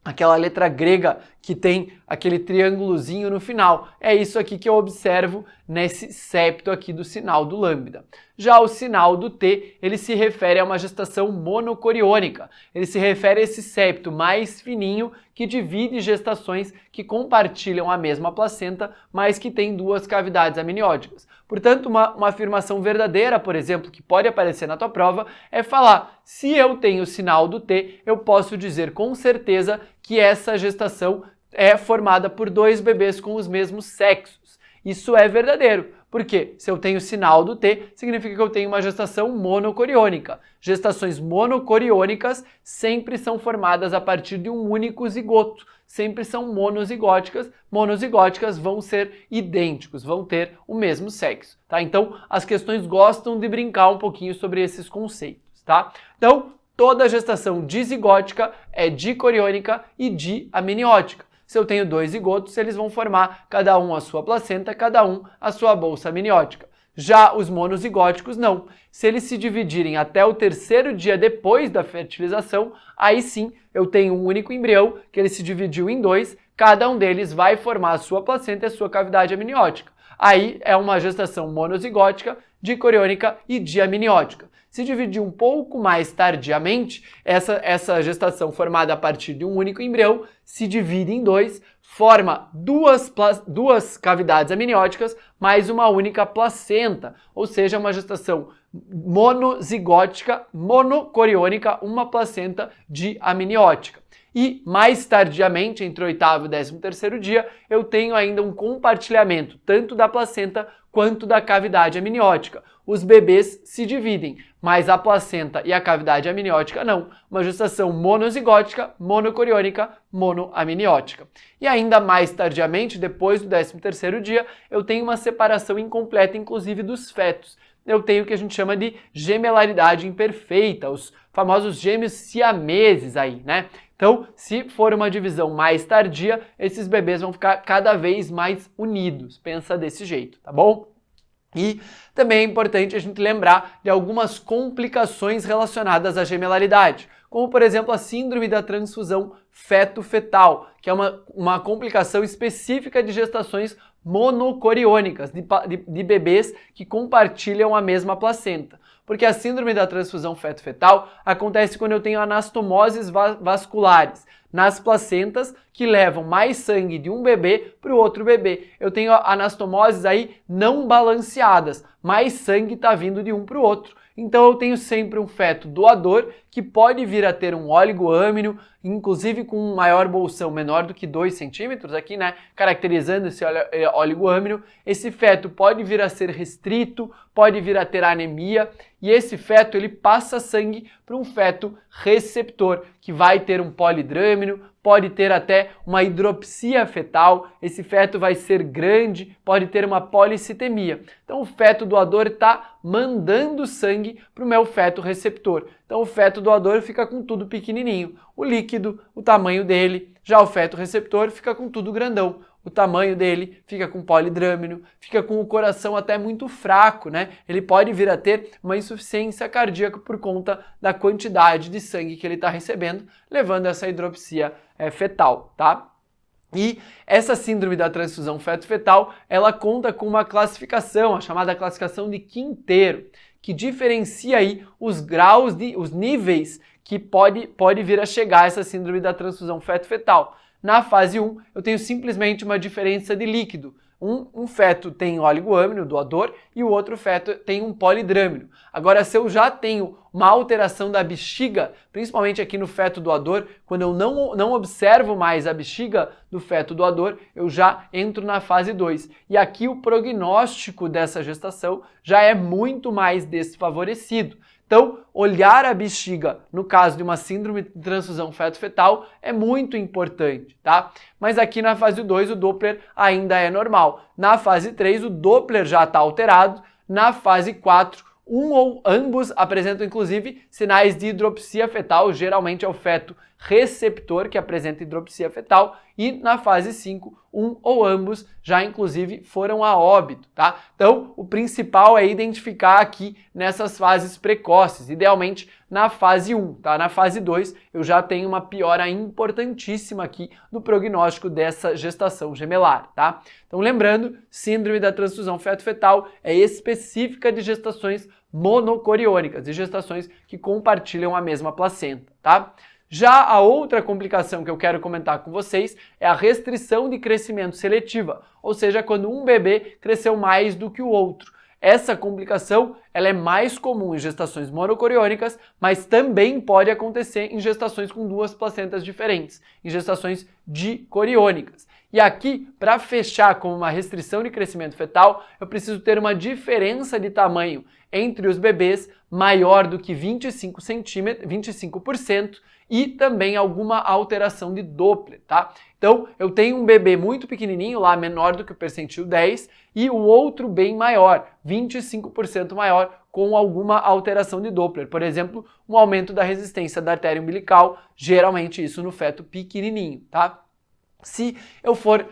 Aquela letra grega que tem aquele triângulozinho no final. É isso aqui que eu observo nesse septo aqui do sinal do lambda. Já o sinal do T, ele se refere a uma gestação monocoriônica. Ele se refere a esse septo mais fininho que divide gestações que compartilham a mesma placenta, mas que tem duas cavidades amnióticas. Portanto, uma afirmação verdadeira, por exemplo, que pode aparecer na tua prova, é falar: se eu tenho o sinal do T, eu posso dizer com certeza que essa gestação é formada por dois bebês com os mesmos sexos. Isso é verdadeiro, Porque se eu tenho sinal do T, significa que eu tenho uma gestação monocoriônica. Gestações monocoriônicas sempre são formadas a partir de um único zigoto. Sempre são monozigóticas. Monozigóticas vão ser idênticos, vão ter o mesmo sexo, tá? Então, as questões gostam de brincar um pouquinho sobre esses conceitos, tá? Então, toda gestação dizigótica é dicoriônica e diamniótica. Se eu tenho dois zigotos, eles vão formar cada um a sua placenta, cada um a sua bolsa amniótica. Já os monozigóticos não. Se eles se dividirem até o terceiro dia depois da fertilização, aí sim eu tenho um único embrião que ele se dividiu em dois, cada um deles vai formar a sua placenta e a sua cavidade amniótica. Aí é uma gestação monozigótica, dicoriônica e diamniótica. Se dividir um pouco mais tardiamente, essa gestação formada a partir de um único embrião se divide em dois, forma duas cavidades amnióticas mais uma única placenta, ou seja, uma gestação monozigótica, monocoriônica, uma placenta diamniótica. E mais tardiamente, entre o 8º e 13º dia, eu tenho ainda um compartilhamento tanto da placenta quanto da cavidade amniótica. Os bebês se dividem, mas a placenta e a cavidade amniótica não. Uma gestação monozigótica, monocoriônica, monoamniótica. E ainda mais tardiamente, depois do 13º dia, eu tenho uma separação incompleta, inclusive dos fetos. Eu tenho o que a gente chama de gemelaridade imperfeita, os famosos gêmeos siameses aí, né? Então, se for uma divisão mais tardia, esses bebês vão ficar cada vez mais unidos. Pensa desse jeito, tá bom? E também é importante a gente lembrar de algumas complicações relacionadas à gemelaridade, como por exemplo a síndrome da transfusão feto-fetal, que é uma complicação específica de gestações monocoriônicas, de bebês que compartilham a mesma placenta. Porque a síndrome da transfusão feto-fetal acontece quando eu tenho anastomoses vasculares nas placentas que levam mais sangue de um bebê para o outro bebê. Eu tenho anastomoses aí não balanceadas, mais sangue está vindo de um para o outro. Então eu tenho sempre um feto doador que pode vir a ter um oligoâmino, inclusive com um maior bolsão menor do que 2 centímetros aqui, né? Caracterizando esse oligoâmino. Esse feto pode vir a ser restrito, pode vir a ter anemia e esse feto ele passa sangue para um feto receptor, que vai ter um polidrâmino, pode ter até uma hidropsia fetal, esse feto vai ser grande, pode ter uma policitemia. Então o feto doador está mandando sangue para o meu feto receptor. Então o feto doador fica com tudo pequenininho, o líquido, o tamanho dele, já o feto receptor fica com tudo grandão. O tamanho dele fica com polidrâmino, fica com o coração até muito fraco, né? Ele pode vir a ter uma insuficiência cardíaca por conta da quantidade de sangue que ele está recebendo, levando a essa hidropsia fetal, tá? E essa síndrome da transfusão feto-fetal, ela conta com uma classificação, a chamada classificação de Quinteiro, que diferencia aí os graus, os níveis que pode vir a chegar essa síndrome da transfusão feto-fetal. Na fase 1, eu tenho simplesmente uma diferença de líquido. Um feto tem oligoâmino, doador, e o outro feto tem um polidrâmino. Agora, se eu já tenho uma alteração da bexiga, principalmente aqui no feto doador, quando eu não observo mais a bexiga do feto doador, eu já entro na fase 2. E aqui o prognóstico dessa gestação já é muito mais desfavorecido. Então, olhar a bexiga no caso de uma síndrome de transfusão feto-fetal é muito importante, tá? Mas aqui na fase 2 o Doppler ainda é normal. Na fase 3 o Doppler já está alterado. Na fase 4 um ou ambos apresentam inclusive sinais de hidropsia fetal, geralmente é o feto receptor que apresenta hidropsia fetal, e na fase 5 um ou ambos já inclusive foram a óbito, tá? Então o principal é identificar aqui nessas fases precoces, idealmente na fase 1, tá? Na fase 2 eu já tenho uma piora importantíssima aqui no prognóstico dessa gestação gemelar, tá? Então lembrando, síndrome da transfusão feto-fetal é específica de gestações monocoriônicas, de gestações que compartilham a mesma placenta, tá? Já a outra complicação que eu quero comentar com vocês é a restrição de crescimento seletiva, ou seja, quando um bebê cresceu mais do que o outro. Essa complicação ela é mais comum em gestações monocoriônicas, mas também pode acontecer em gestações com duas placentas diferentes, em gestações dicoriônicas. E aqui, para fechar com uma restrição de crescimento fetal, eu preciso ter uma diferença de tamanho entre os bebês maior do que 25% e também alguma alteração de Doppler, tá? Então, eu tenho um bebê muito pequenininho, lá menor do que o percentil 10, e o outro bem maior, 25% maior, com alguma alteração de Doppler. Por exemplo, um aumento da resistência da artéria umbilical, geralmente isso no feto pequenininho, tá? Se eu for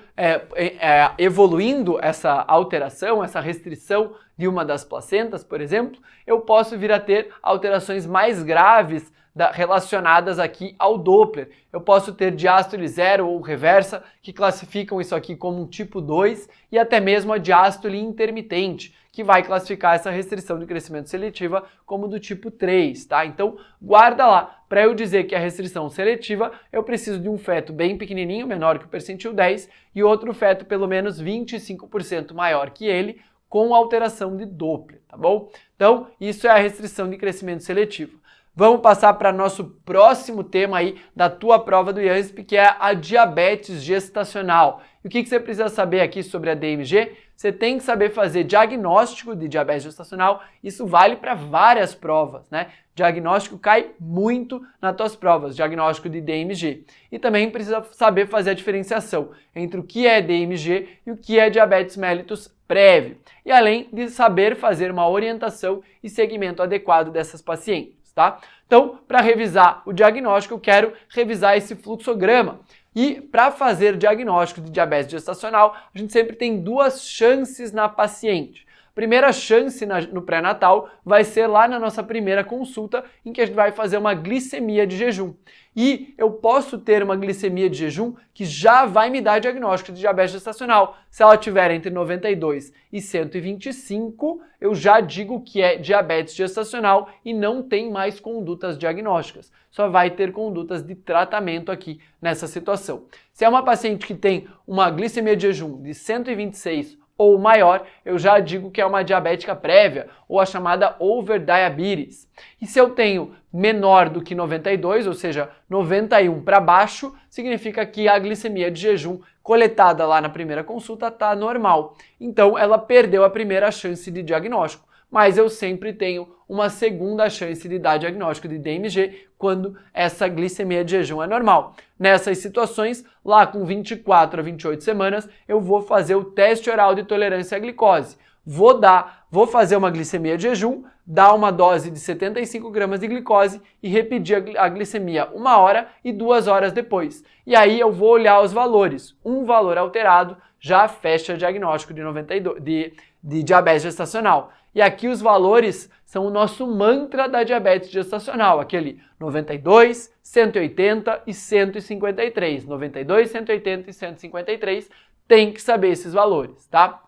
evoluindo essa alteração, essa restrição de uma das placentas, por exemplo, eu posso vir a ter alterações mais graves relacionadas aqui ao Doppler. Eu posso ter diástole zero ou reversa, que classificam isso aqui como um tipo 2, e até mesmo a diástole intermitente, que vai classificar essa restrição de crescimento seletiva como do tipo 3, tá? Então, guarda lá. Para eu dizer que a restrição seletiva, eu preciso de um feto bem pequenininho, menor que o percentil 10, e outro feto pelo menos 25% maior que ele, com alteração de Doppler, tá bom? Então, isso é a restrição de crescimento seletivo. Vamos passar para nosso próximo tema aí da tua prova do IASP, que é a diabetes gestacional. E o que você precisa saber aqui sobre a DMG? Você tem que saber fazer diagnóstico de diabetes gestacional. Isso vale para várias provas, né? Diagnóstico cai muito nas tuas provas, diagnóstico de DMG. E também precisa saber fazer a diferenciação entre o que é DMG e o que é diabetes mellitus prévio. E além de saber fazer uma orientação e segmento adequado dessas pacientes. Tá? Então, para revisar o diagnóstico, eu quero revisar esse fluxograma. E para fazer diagnóstico de diabetes gestacional, a gente sempre tem duas chances na paciente. A primeira chance no pré-natal vai ser lá na nossa primeira consulta, em que a gente vai fazer uma glicemia de jejum. E eu posso ter uma glicemia de jejum que já vai me dar diagnóstico de diabetes gestacional. Se ela tiver entre 92 e 125, eu já digo que é diabetes gestacional e não tem mais condutas diagnósticas. Só vai ter condutas de tratamento aqui nessa situação. Se é uma paciente que tem uma glicemia de jejum de 126 ou maior, eu já digo que é uma diabética prévia, ou a chamada overdiabetes. E se eu tenho menor do que 92, ou seja, 91 para baixo, significa que a glicemia de jejum coletada lá na primeira consulta está normal. Então, ela perdeu a primeira chance de diagnóstico. Mas eu sempre tenho uma segunda chance de dar diagnóstico de DMG quando essa glicemia de jejum é normal. Nessas situações, lá com 24 a 28 semanas, eu vou fazer o teste oral de tolerância à glicose. Vou fazer uma glicemia de jejum, dar uma dose de 75 gramas de glicose e repetir a glicemia 1 hora e 2 horas depois. E aí eu vou olhar os valores. Um valor alterado já fecha diagnóstico de diabetes gestacional. E aqui os valores são o nosso mantra da diabetes gestacional, aquele 92, 180 e 153. 92, 180 e 153, tem que saber esses valores, tá?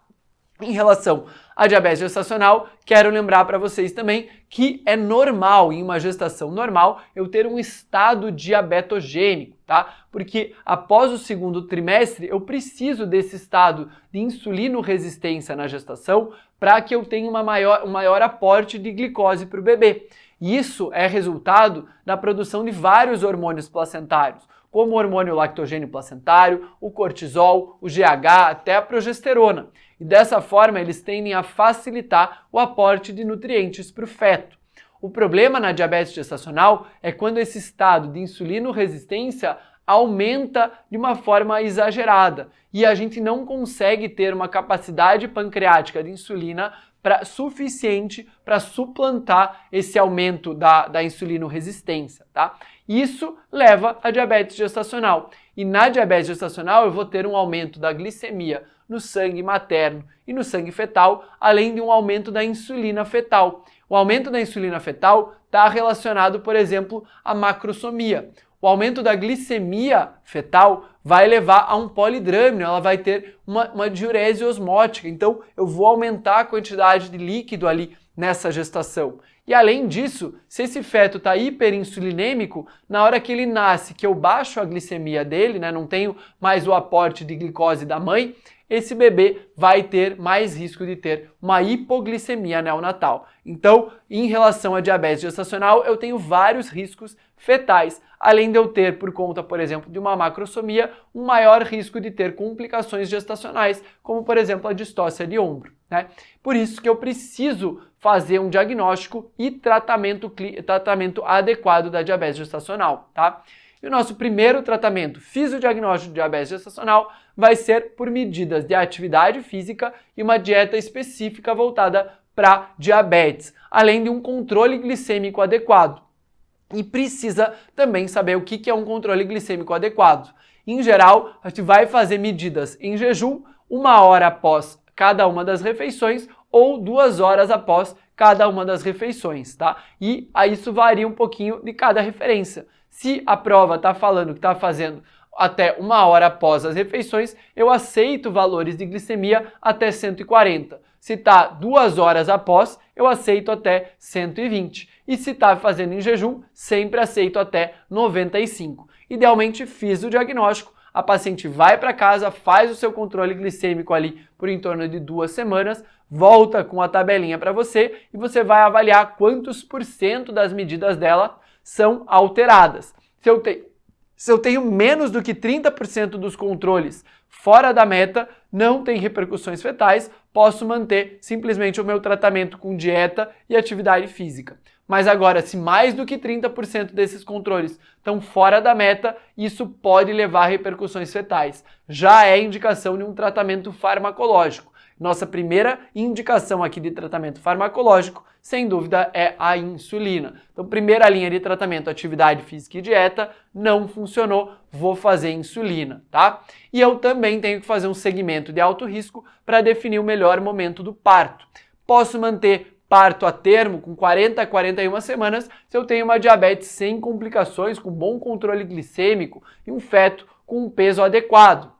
Em relação à diabetes gestacional, quero lembrar para vocês também que é normal, em uma gestação normal, eu ter um estado diabetogênico, tá? Porque após o segundo trimestre, eu preciso desse estado de insulino-resistência na gestação para que eu tenha um maior aporte de glicose para o bebê. E isso é resultado da produção de vários hormônios placentários, como o hormônio lactogênio placentário, o cortisol, o GH, até a progesterona. E dessa forma, eles tendem a facilitar o aporte de nutrientes para o feto. O problema na diabetes gestacional é quando esse estado de insulino-resistência aumenta de uma forma exagerada e a gente não consegue ter uma capacidade pancreática de insulina suficiente para suplantar esse aumento da insulino-resistência, tá? Isso leva à diabetes gestacional. E na diabetes gestacional eu vou ter um aumento da glicemia no sangue materno e no sangue fetal, além de um aumento da insulina fetal. O aumento da insulina fetal está relacionado, por exemplo, à macrosomia. O aumento da glicemia fetal vai levar a um polidrâmino, ela vai ter uma diurese osmótica, então eu vou aumentar a quantidade de líquido ali nessa gestação. E além disso, se esse feto está hiperinsulinêmico, na hora que ele nasce, que eu baixo a glicemia dele, né, não tenho mais o aporte de glicose da mãe, esse bebê vai ter mais risco de ter uma hipoglicemia neonatal. Então, em relação à diabetes gestacional, eu tenho vários riscos fetais, além de eu ter, por conta, por exemplo, de uma macrosomia, um maior risco de ter complicações gestacionais, como, por exemplo, a distócia de ombro, né? Por isso que eu preciso fazer um diagnóstico e tratamento adequado da diabetes gestacional, tá? E o nosso primeiro tratamento fisiodiagnóstico de diabetes gestacional vai ser por medidas de atividade física e uma dieta específica voltada para diabetes, além de um controle glicêmico adequado. E precisa também saber o que é um controle glicêmico adequado. Em geral, a gente vai fazer medidas em jejum 1 hora após cada uma das refeições ou 2 horas após cada uma das refeições, tá? E aí isso varia um pouquinho de cada referência. Se a prova está falando que está fazendo até 1 hora após as refeições, eu aceito valores de glicemia até 140. Se está 2 horas após, eu aceito até 120. E se está fazendo em jejum, sempre aceito até 95. Idealmente, fiz o diagnóstico, a paciente vai para casa, faz o seu controle glicêmico ali por em torno de 2 semanas, volta com a tabelinha para você e você vai avaliar quantos % das medidas dela são alteradas. Se eu tenho menos do que 30% dos controles fora da meta, não tem repercussões fetais, posso manter simplesmente o meu tratamento com dieta e atividade física. Mas agora, se mais do que 30% desses controles estão fora da meta, isso pode levar a repercussões fetais. Já é indicação de um tratamento farmacológico. Nossa primeira indicação aqui de tratamento farmacológico, sem dúvida, é a insulina. Então, primeira linha de tratamento, atividade física e dieta, não funcionou, vou fazer insulina, tá? E eu também tenho que fazer um segmento de alto risco para definir o melhor momento do parto. Posso manter parto a termo com 40 a 41 semanas se eu tenho uma diabetes sem complicações, com bom controle glicêmico e um feto com um peso adequado.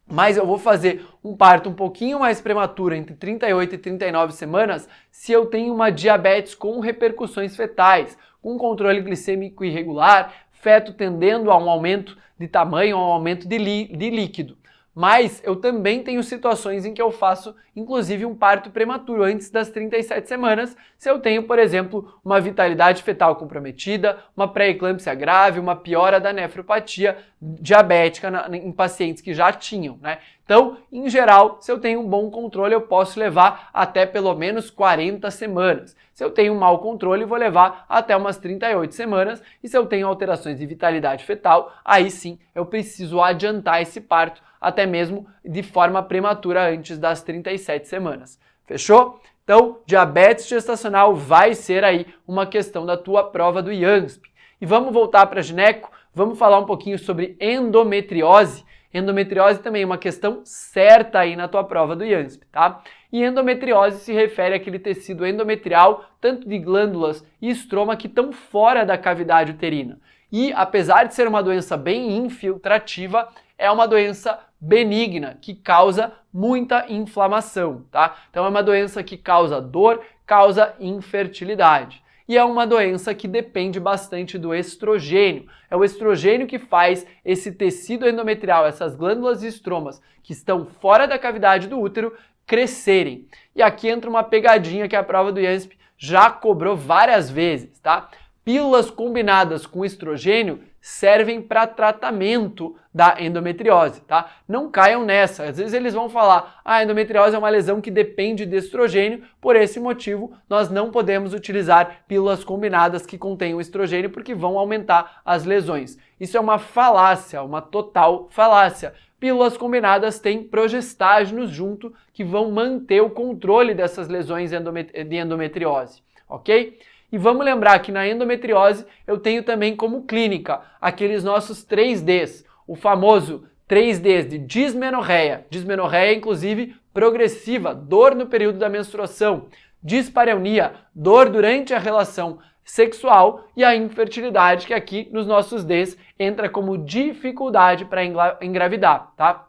Mas eu vou fazer um parto um pouquinho mais prematuro, entre 38 e 39 semanas, se eu tenho uma diabetes com repercussões fetais, com controle glicêmico irregular, feto tendendo a um aumento de tamanho, a um aumento de líquido. Mas eu também tenho situações em que eu faço, inclusive, um parto prematuro antes das 37 semanas, se eu tenho, por exemplo, uma vitalidade fetal comprometida, uma pré-eclâmpsia grave, uma piora da nefropatia diabética em pacientes que já tinham, né? Então, em geral, se eu tenho um bom controle, eu posso levar até pelo menos 40 semanas. Se eu tenho um mau controle, vou levar até umas 38 semanas. E se eu tenho alterações de vitalidade fetal, aí sim eu preciso adiantar esse parto, até mesmo de forma prematura antes das 37 semanas. Fechou? Então, diabetes gestacional vai ser aí uma questão da tua prova do IANSP. E vamos voltar para a gineco, vamos falar um pouquinho sobre endometriose. Endometriose também é uma questão certa aí na tua prova do IANSP, tá? E endometriose se refere àquele tecido endometrial, tanto de glândulas e estroma que estão fora da cavidade uterina. E apesar de ser uma doença bem infiltrativa, é uma doença benigna, que causa muita inflamação, tá? Então é uma doença que causa dor, causa infertilidade. E é uma doença que depende bastante do estrogênio. É o estrogênio que faz esse tecido endometrial, essas glândulas e estromas que estão fora da cavidade do útero, crescerem. E aqui entra uma pegadinha que a prova do IANSP já cobrou várias vezes, tá? Pílulas combinadas com estrogênio servem para tratamento da endometriose, tá? Não caiam nessa. Às vezes eles vão falar, a endometriose é uma lesão que depende de estrogênio, por esse motivo nós não podemos utilizar pílulas combinadas que contenham estrogênio porque vão aumentar as lesões. Isso é uma falácia, uma total falácia. Pílulas combinadas têm progestágenos junto que vão manter o controle dessas lesões de endometriose, ok? E vamos lembrar que na endometriose eu tenho também como clínica aqueles nossos 3Ds, o famoso 3Ds de dismenorreia, dismenorreia inclusive progressiva, dor no período da menstruação, dispareunia, dor durante a relação sexual e a infertilidade, que aqui nos nossos Ds entra como dificuldade para engravidar, tá?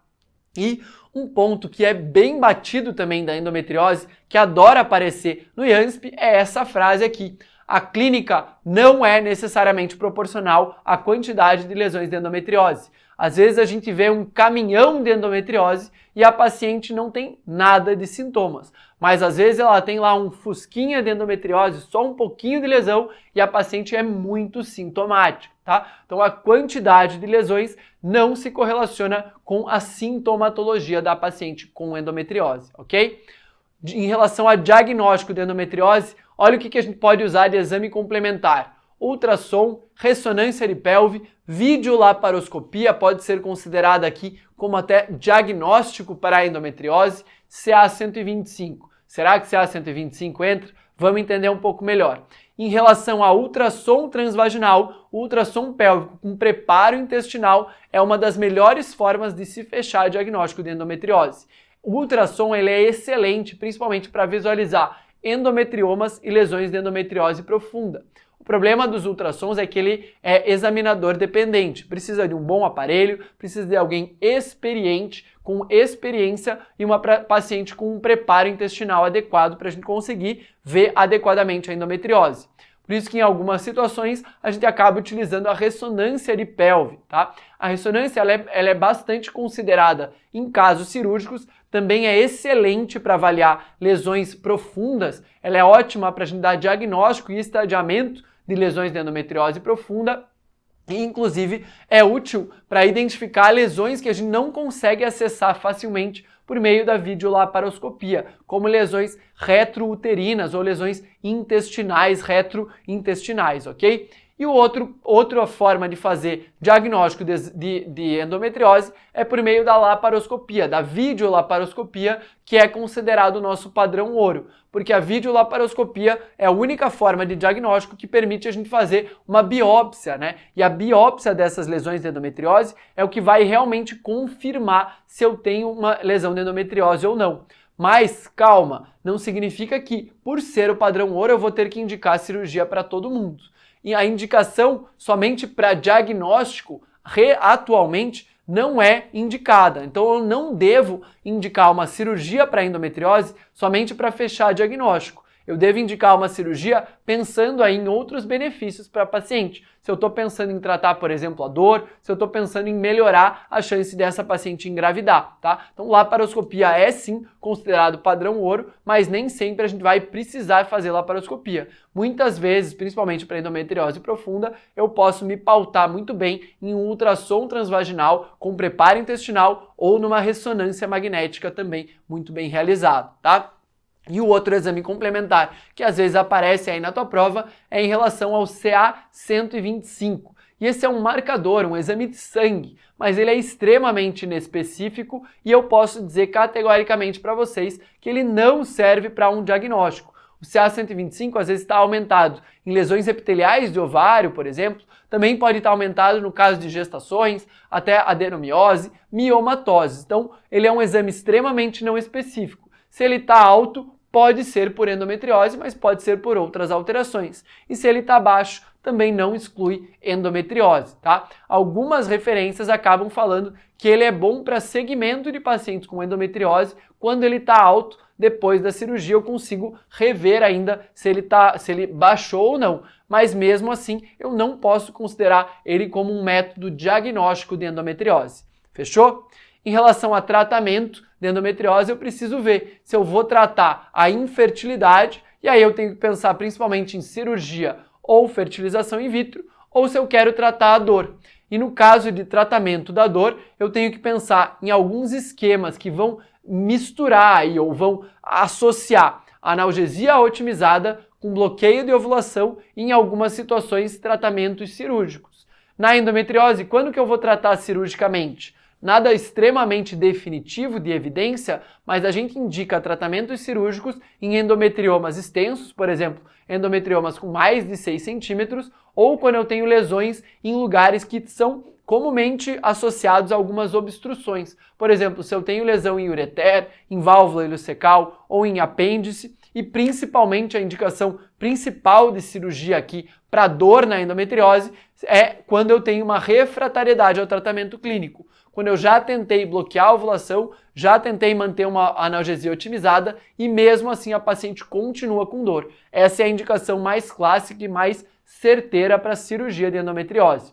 E um ponto que é bem batido também da endometriose, que adora aparecer no IANSP, é essa frase aqui. A clínica não é necessariamente proporcional à quantidade de lesões de endometriose. Às vezes a gente vê um caminhão de endometriose e a paciente não tem nada de sintomas. Mas às vezes ela tem lá um fusquinha de endometriose, só um pouquinho de lesão e a paciente é muito sintomática, tá? Então a quantidade de lesões não se correlaciona com a sintomatologia da paciente com endometriose, ok? Em relação a diagnóstico de endometriose, olha o que a gente pode usar de exame complementar. Ultrassom, ressonância de pelve, videolaparoscopia pode ser considerada aqui como até diagnóstico para a endometriose, CA125. Será que CA125 entra? Vamos entender um pouco melhor. Em relação a ultrassom transvaginal, o ultrassom pélvico com preparo intestinal é uma das melhores formas de se fechar diagnóstico de endometriose. O ultrassom ele é excelente, principalmente para visualizar endometriomas e lesões de endometriose profunda. O problema dos ultrassons é que ele é examinador dependente, precisa de um bom aparelho, precisa de alguém experiente, com experiência e uma paciente com um preparo intestinal adequado para a gente conseguir ver adequadamente a endometriose. Por isso que em algumas situações a gente acaba utilizando a ressonância de pelve, tá? A ressonância ela é bastante considerada em casos cirúrgicos, também é excelente para avaliar lesões profundas, ela é ótima para a gente dar diagnóstico e estadiamento de lesões de endometriose profunda e, inclusive, é útil para identificar lesões que a gente não consegue acessar facilmente por meio da videolaparoscopia, como lesões retrouterinas ou lesões intestinais, retrointestinais, ok? E outra forma de fazer diagnóstico de endometriose é por meio da laparoscopia, da videolaparoscopia, que é considerado o nosso padrão ouro, porque a videolaparoscopia é a única forma de diagnóstico que permite a gente fazer uma biópsia, né? E a biópsia dessas lesões de endometriose é o que vai realmente confirmar se eu tenho uma lesão de endometriose ou não. Mas, calma, não significa que, por ser o padrão ouro, eu vou ter que indicar cirurgia para todo mundo. E a indicação somente para diagnóstico, atualmente, não é indicada. Então eu não devo indicar uma cirurgia para endometriose somente para fechar diagnóstico. Eu devo indicar uma cirurgia pensando aí em outros benefícios para a paciente. Se eu estou pensando em tratar, por exemplo, a dor, se eu estou pensando em melhorar a chance dessa paciente engravidar, tá? Então, laparoscopia é sim considerado padrão ouro, mas nem sempre a gente vai precisar fazer laparoscopia. Muitas vezes, principalmente para endometriose profunda, eu posso me pautar muito bem em um ultrassom transvaginal com preparo intestinal ou numa ressonância magnética também muito bem realizado, tá? E o outro exame complementar que às vezes aparece aí na tua prova é em relação ao CA125. E esse é um marcador, um exame de sangue, mas ele é extremamente inespecífico e eu posso dizer categoricamente para vocês que ele não serve para um diagnóstico. O CA125 às vezes está aumentado em lesões epiteliais de ovário, por exemplo, também pode estar aumentado no caso de gestações, até adenomiose, miomatose. Então, ele é um exame extremamente não específico. Se ele está alto, pode ser por endometriose, mas pode ser por outras alterações. E se ele está baixo, também não exclui endometriose, tá? Algumas referências acabam falando que ele é bom para segmento de pacientes com endometriose. Quando ele está alto, depois da cirurgia eu consigo rever ainda se ele baixou ou não. Mas mesmo assim, eu não posso considerar ele como um método diagnóstico de endometriose. Fechou? Em relação a tratamento de endometriose, eu preciso ver se eu vou tratar a infertilidade, e aí eu tenho que pensar principalmente em cirurgia ou fertilização in vitro, ou se eu quero tratar a dor. E no caso de tratamento da dor, eu tenho que pensar em alguns esquemas que vão misturar aí, ou vão associar analgesia otimizada com bloqueio de ovulação e, em algumas situações, tratamentos cirúrgicos. Na endometriose, quando que eu vou tratar cirurgicamente? Nada extremamente definitivo de evidência, mas a gente indica tratamentos cirúrgicos em endometriomas extensos, por exemplo, endometriomas com mais de 6 centímetros, ou quando eu tenho lesões em lugares que são comumente associados a algumas obstruções. Por exemplo, se eu tenho lesão em ureter, em válvula ileocecal ou em apêndice, e principalmente a indicação principal de cirurgia aqui para dor na endometriose é quando eu tenho uma refratariedade ao tratamento clínico. Quando eu já tentei bloquear a ovulação, já tentei manter uma analgesia otimizada e mesmo assim a paciente continua com dor. Essa é a indicação mais clássica e mais certeira para cirurgia de endometriose.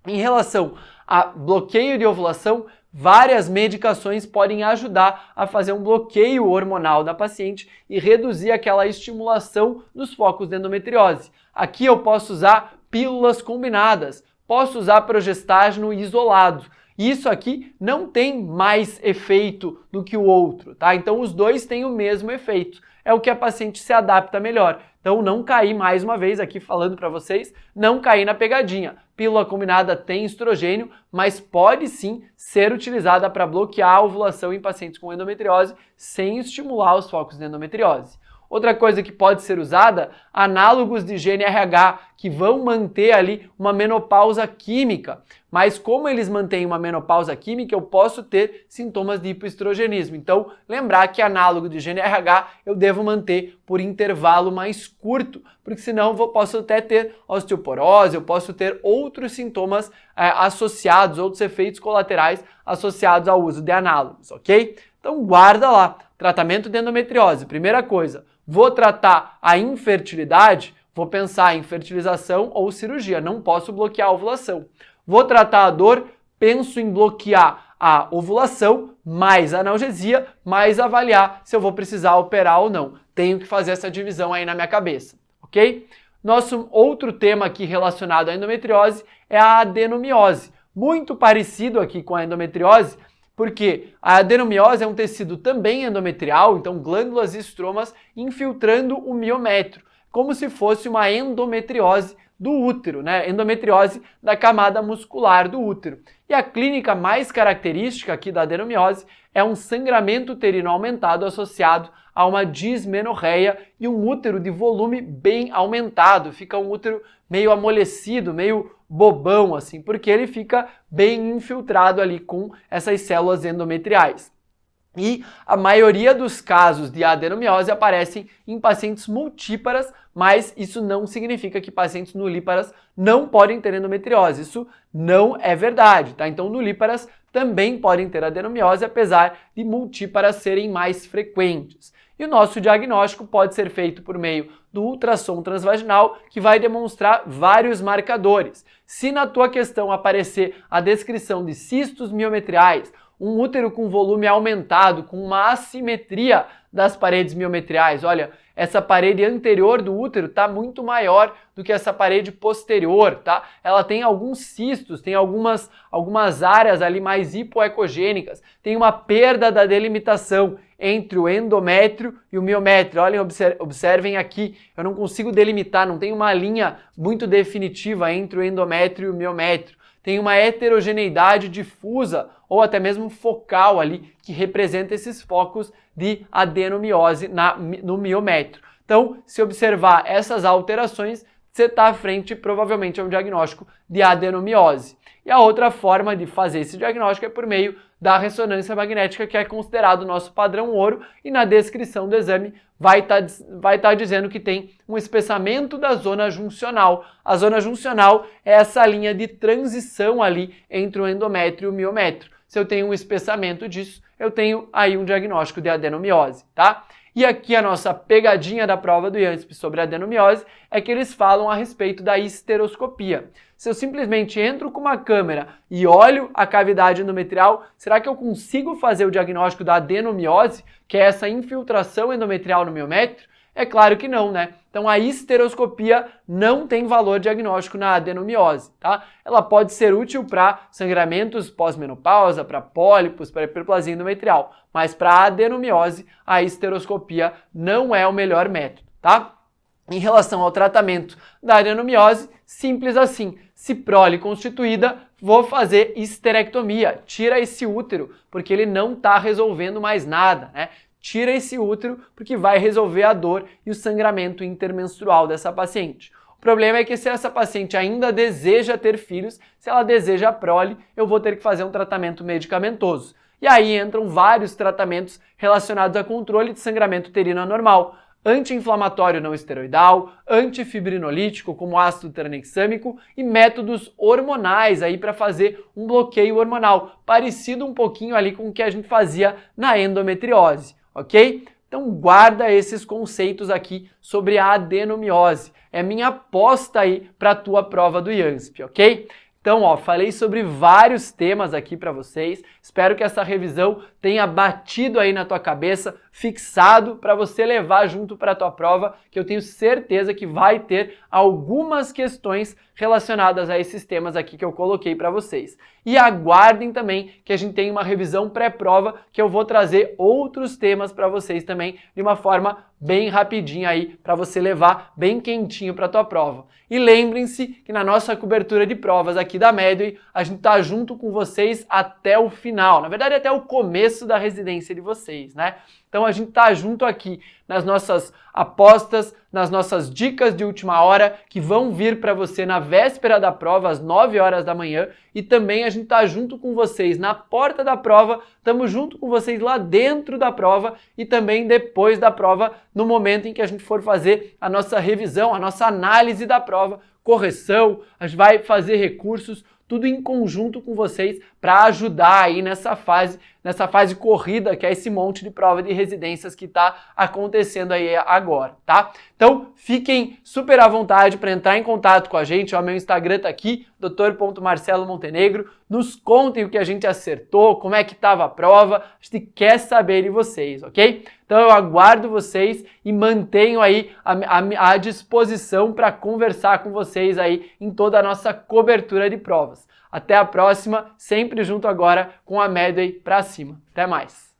Em relação a bloqueio de ovulação, várias medicações podem ajudar a fazer um bloqueio hormonal da paciente e reduzir aquela estimulação dos focos de endometriose. Aqui eu posso usar pílulas combinadas, posso usar progestágeno isolado. Isso aqui não tem mais efeito do que o outro, tá? Então os dois têm o mesmo efeito. É o que a paciente se adapta melhor. Então não cair, mais uma vez aqui falando para vocês, não cair na pegadinha. Pílula combinada tem estrogênio, mas pode sim ser utilizada para bloquear a ovulação em pacientes com endometriose sem estimular os focos de endometriose. Outra coisa que pode ser usada, análogos de GnRH, que vão manter ali uma menopausa química. Mas como eles mantêm uma menopausa química, eu posso ter sintomas de hipoestrogenismo. Então, lembrar que análogo de GnRH eu devo manter por intervalo mais curto, porque senão eu posso até ter osteoporose, eu posso ter outros sintomas associados, outros efeitos colaterais associados ao uso de análogos, ok? Então, guarda lá. Tratamento de endometriose, primeira coisa. Vou tratar a infertilidade, vou pensar em fertilização ou cirurgia, não posso bloquear a ovulação. Vou tratar a dor, penso em bloquear a ovulação, mais analgesia, mais avaliar se eu vou precisar operar ou não. Tenho que fazer essa divisão aí na minha cabeça, ok? Nosso outro tema aqui relacionado à endometriose é a adenomiose. Muito parecido aqui com a endometriose, porque a adenomiose é um tecido também endometrial, então glândulas e estromas infiltrando o miométrio, como se fosse uma endometriose do útero, né? Endometriose da camada muscular do útero. E a clínica mais característica aqui da adenomiose é um sangramento uterino aumentado associado a uma dismenorreia e um útero de volume bem aumentado. Fica um útero meio amolecido, meio bobão assim, porque ele fica bem infiltrado ali com essas células endometriais. E a maioria dos casos de adenomiose aparecem em pacientes multíparas, mas isso não significa que pacientes nulíparas não podem ter endometriose. Isso não é verdade, tá? Então nulíparas também podem ter adenomiose, apesar de multíparas serem mais frequentes. E o nosso diagnóstico pode ser feito por meio do ultrassom transvaginal, que vai demonstrar vários marcadores. Se na tua questão aparecer a descrição de cistos miometriais, um útero com volume aumentado, com uma assimetria das paredes miometriais. Olha, essa parede anterior do útero está muito maior do que essa parede posterior, tá? Ela tem alguns cistos, tem algumas áreas ali mais hipoecogênicas, tem uma perda da delimitação entre o endométrio e o miométrio. Olhem, observem aqui, eu não consigo delimitar, não tem uma linha muito definitiva entre o endométrio e o miométrio. Tem uma heterogeneidade difusa ou até mesmo focal ali, que representa esses focos de adenomiose no miométrio. Então, se observar essas alterações, você está à frente provavelmente a um diagnóstico de adenomiose. E a outra forma de fazer esse diagnóstico é por meio da ressonância magnética, que é considerado o nosso padrão ouro, e na descrição do exame vai estar dizendo que tem um espessamento da zona juncional. A zona juncional é essa linha de transição ali entre o endométrio e o miométrio. Se eu tenho um espessamento disso, eu tenho aí um diagnóstico de adenomiose, tá? E aqui a nossa pegadinha da prova do IANSP sobre a adenomiose é que eles falam a respeito da histeroscopia. Se eu simplesmente entro com uma câmera e olho a cavidade endometrial, será que eu consigo fazer o diagnóstico da adenomiose, que é essa infiltração endometrial no miométrio? É claro que não, né? Então a histeroscopia não tem valor diagnóstico na adenomiose, tá? Ela pode ser útil para sangramentos pós-menopausa, para pólipos, para hiperplasia endometrial, mas para a adenomiose a histeroscopia não é o melhor método, tá? Em relação ao tratamento da adenomiose, simples assim. Se prole constituída, vou fazer histerectomia. Tira esse útero, porque ele não está resolvendo mais nada, né? Tira esse útero porque vai resolver a dor e o sangramento intermenstrual dessa paciente. O problema é que se essa paciente ainda deseja ter filhos, se ela deseja a prole, eu vou ter que fazer um tratamento medicamentoso. E aí entram vários tratamentos relacionados a controle de sangramento uterino anormal. anti-inflamatório não esteroidal, antifibrinolítico como ácido tranexâmico e métodos hormonais aí para fazer um bloqueio hormonal, parecido um pouquinho ali com o que a gente fazia na endometriose, ok? Então guarda esses conceitos aqui sobre a adenomiose. É minha aposta aí para a tua prova do IANSP, ok? Então, ó, falei sobre vários temas aqui para vocês. Espero que essa revisão tenha batido aí na tua cabeça, fixado para você levar junto para a tua prova, que eu tenho certeza que vai ter algumas questões relacionadas a esses temas aqui que eu coloquei para vocês. E aguardem também que a gente tem uma revisão pré-prova que eu vou trazer outros temas para vocês também de uma forma bem rapidinha aí para você levar bem quentinho para a tua prova. E lembrem-se que na nossa cobertura de provas aqui da Medway, a gente tá junto com vocês até o final, na verdade até o começo da residência de vocês, né? Então a gente tá junto aqui nas nossas apostas, nas nossas dicas de última hora que vão vir para você na véspera da prova, às 9 horas da manhã, e também a gente tá junto com vocês na porta da prova, estamos junto com vocês lá dentro da prova e também depois da prova, no momento em que a gente for fazer a nossa revisão, a nossa análise da prova, correção, a gente vai fazer recursos, tudo em conjunto com vocês para ajudar aí nessa fase corrida, que é esse monte de prova de residências que está acontecendo aí agora, tá? Então, fiquem super à vontade para entrar em contato com a gente, ó, meu Instagram tá aqui, dr.marcelomontenegro, nos contem o que a gente acertou, como é que estava a prova, a gente quer saber de vocês, ok? Então eu aguardo vocês e mantenho aí à disposição para conversar com vocês aí em toda a nossa cobertura de provas. Até a próxima, sempre junto agora com a Medway pra cima. Até mais!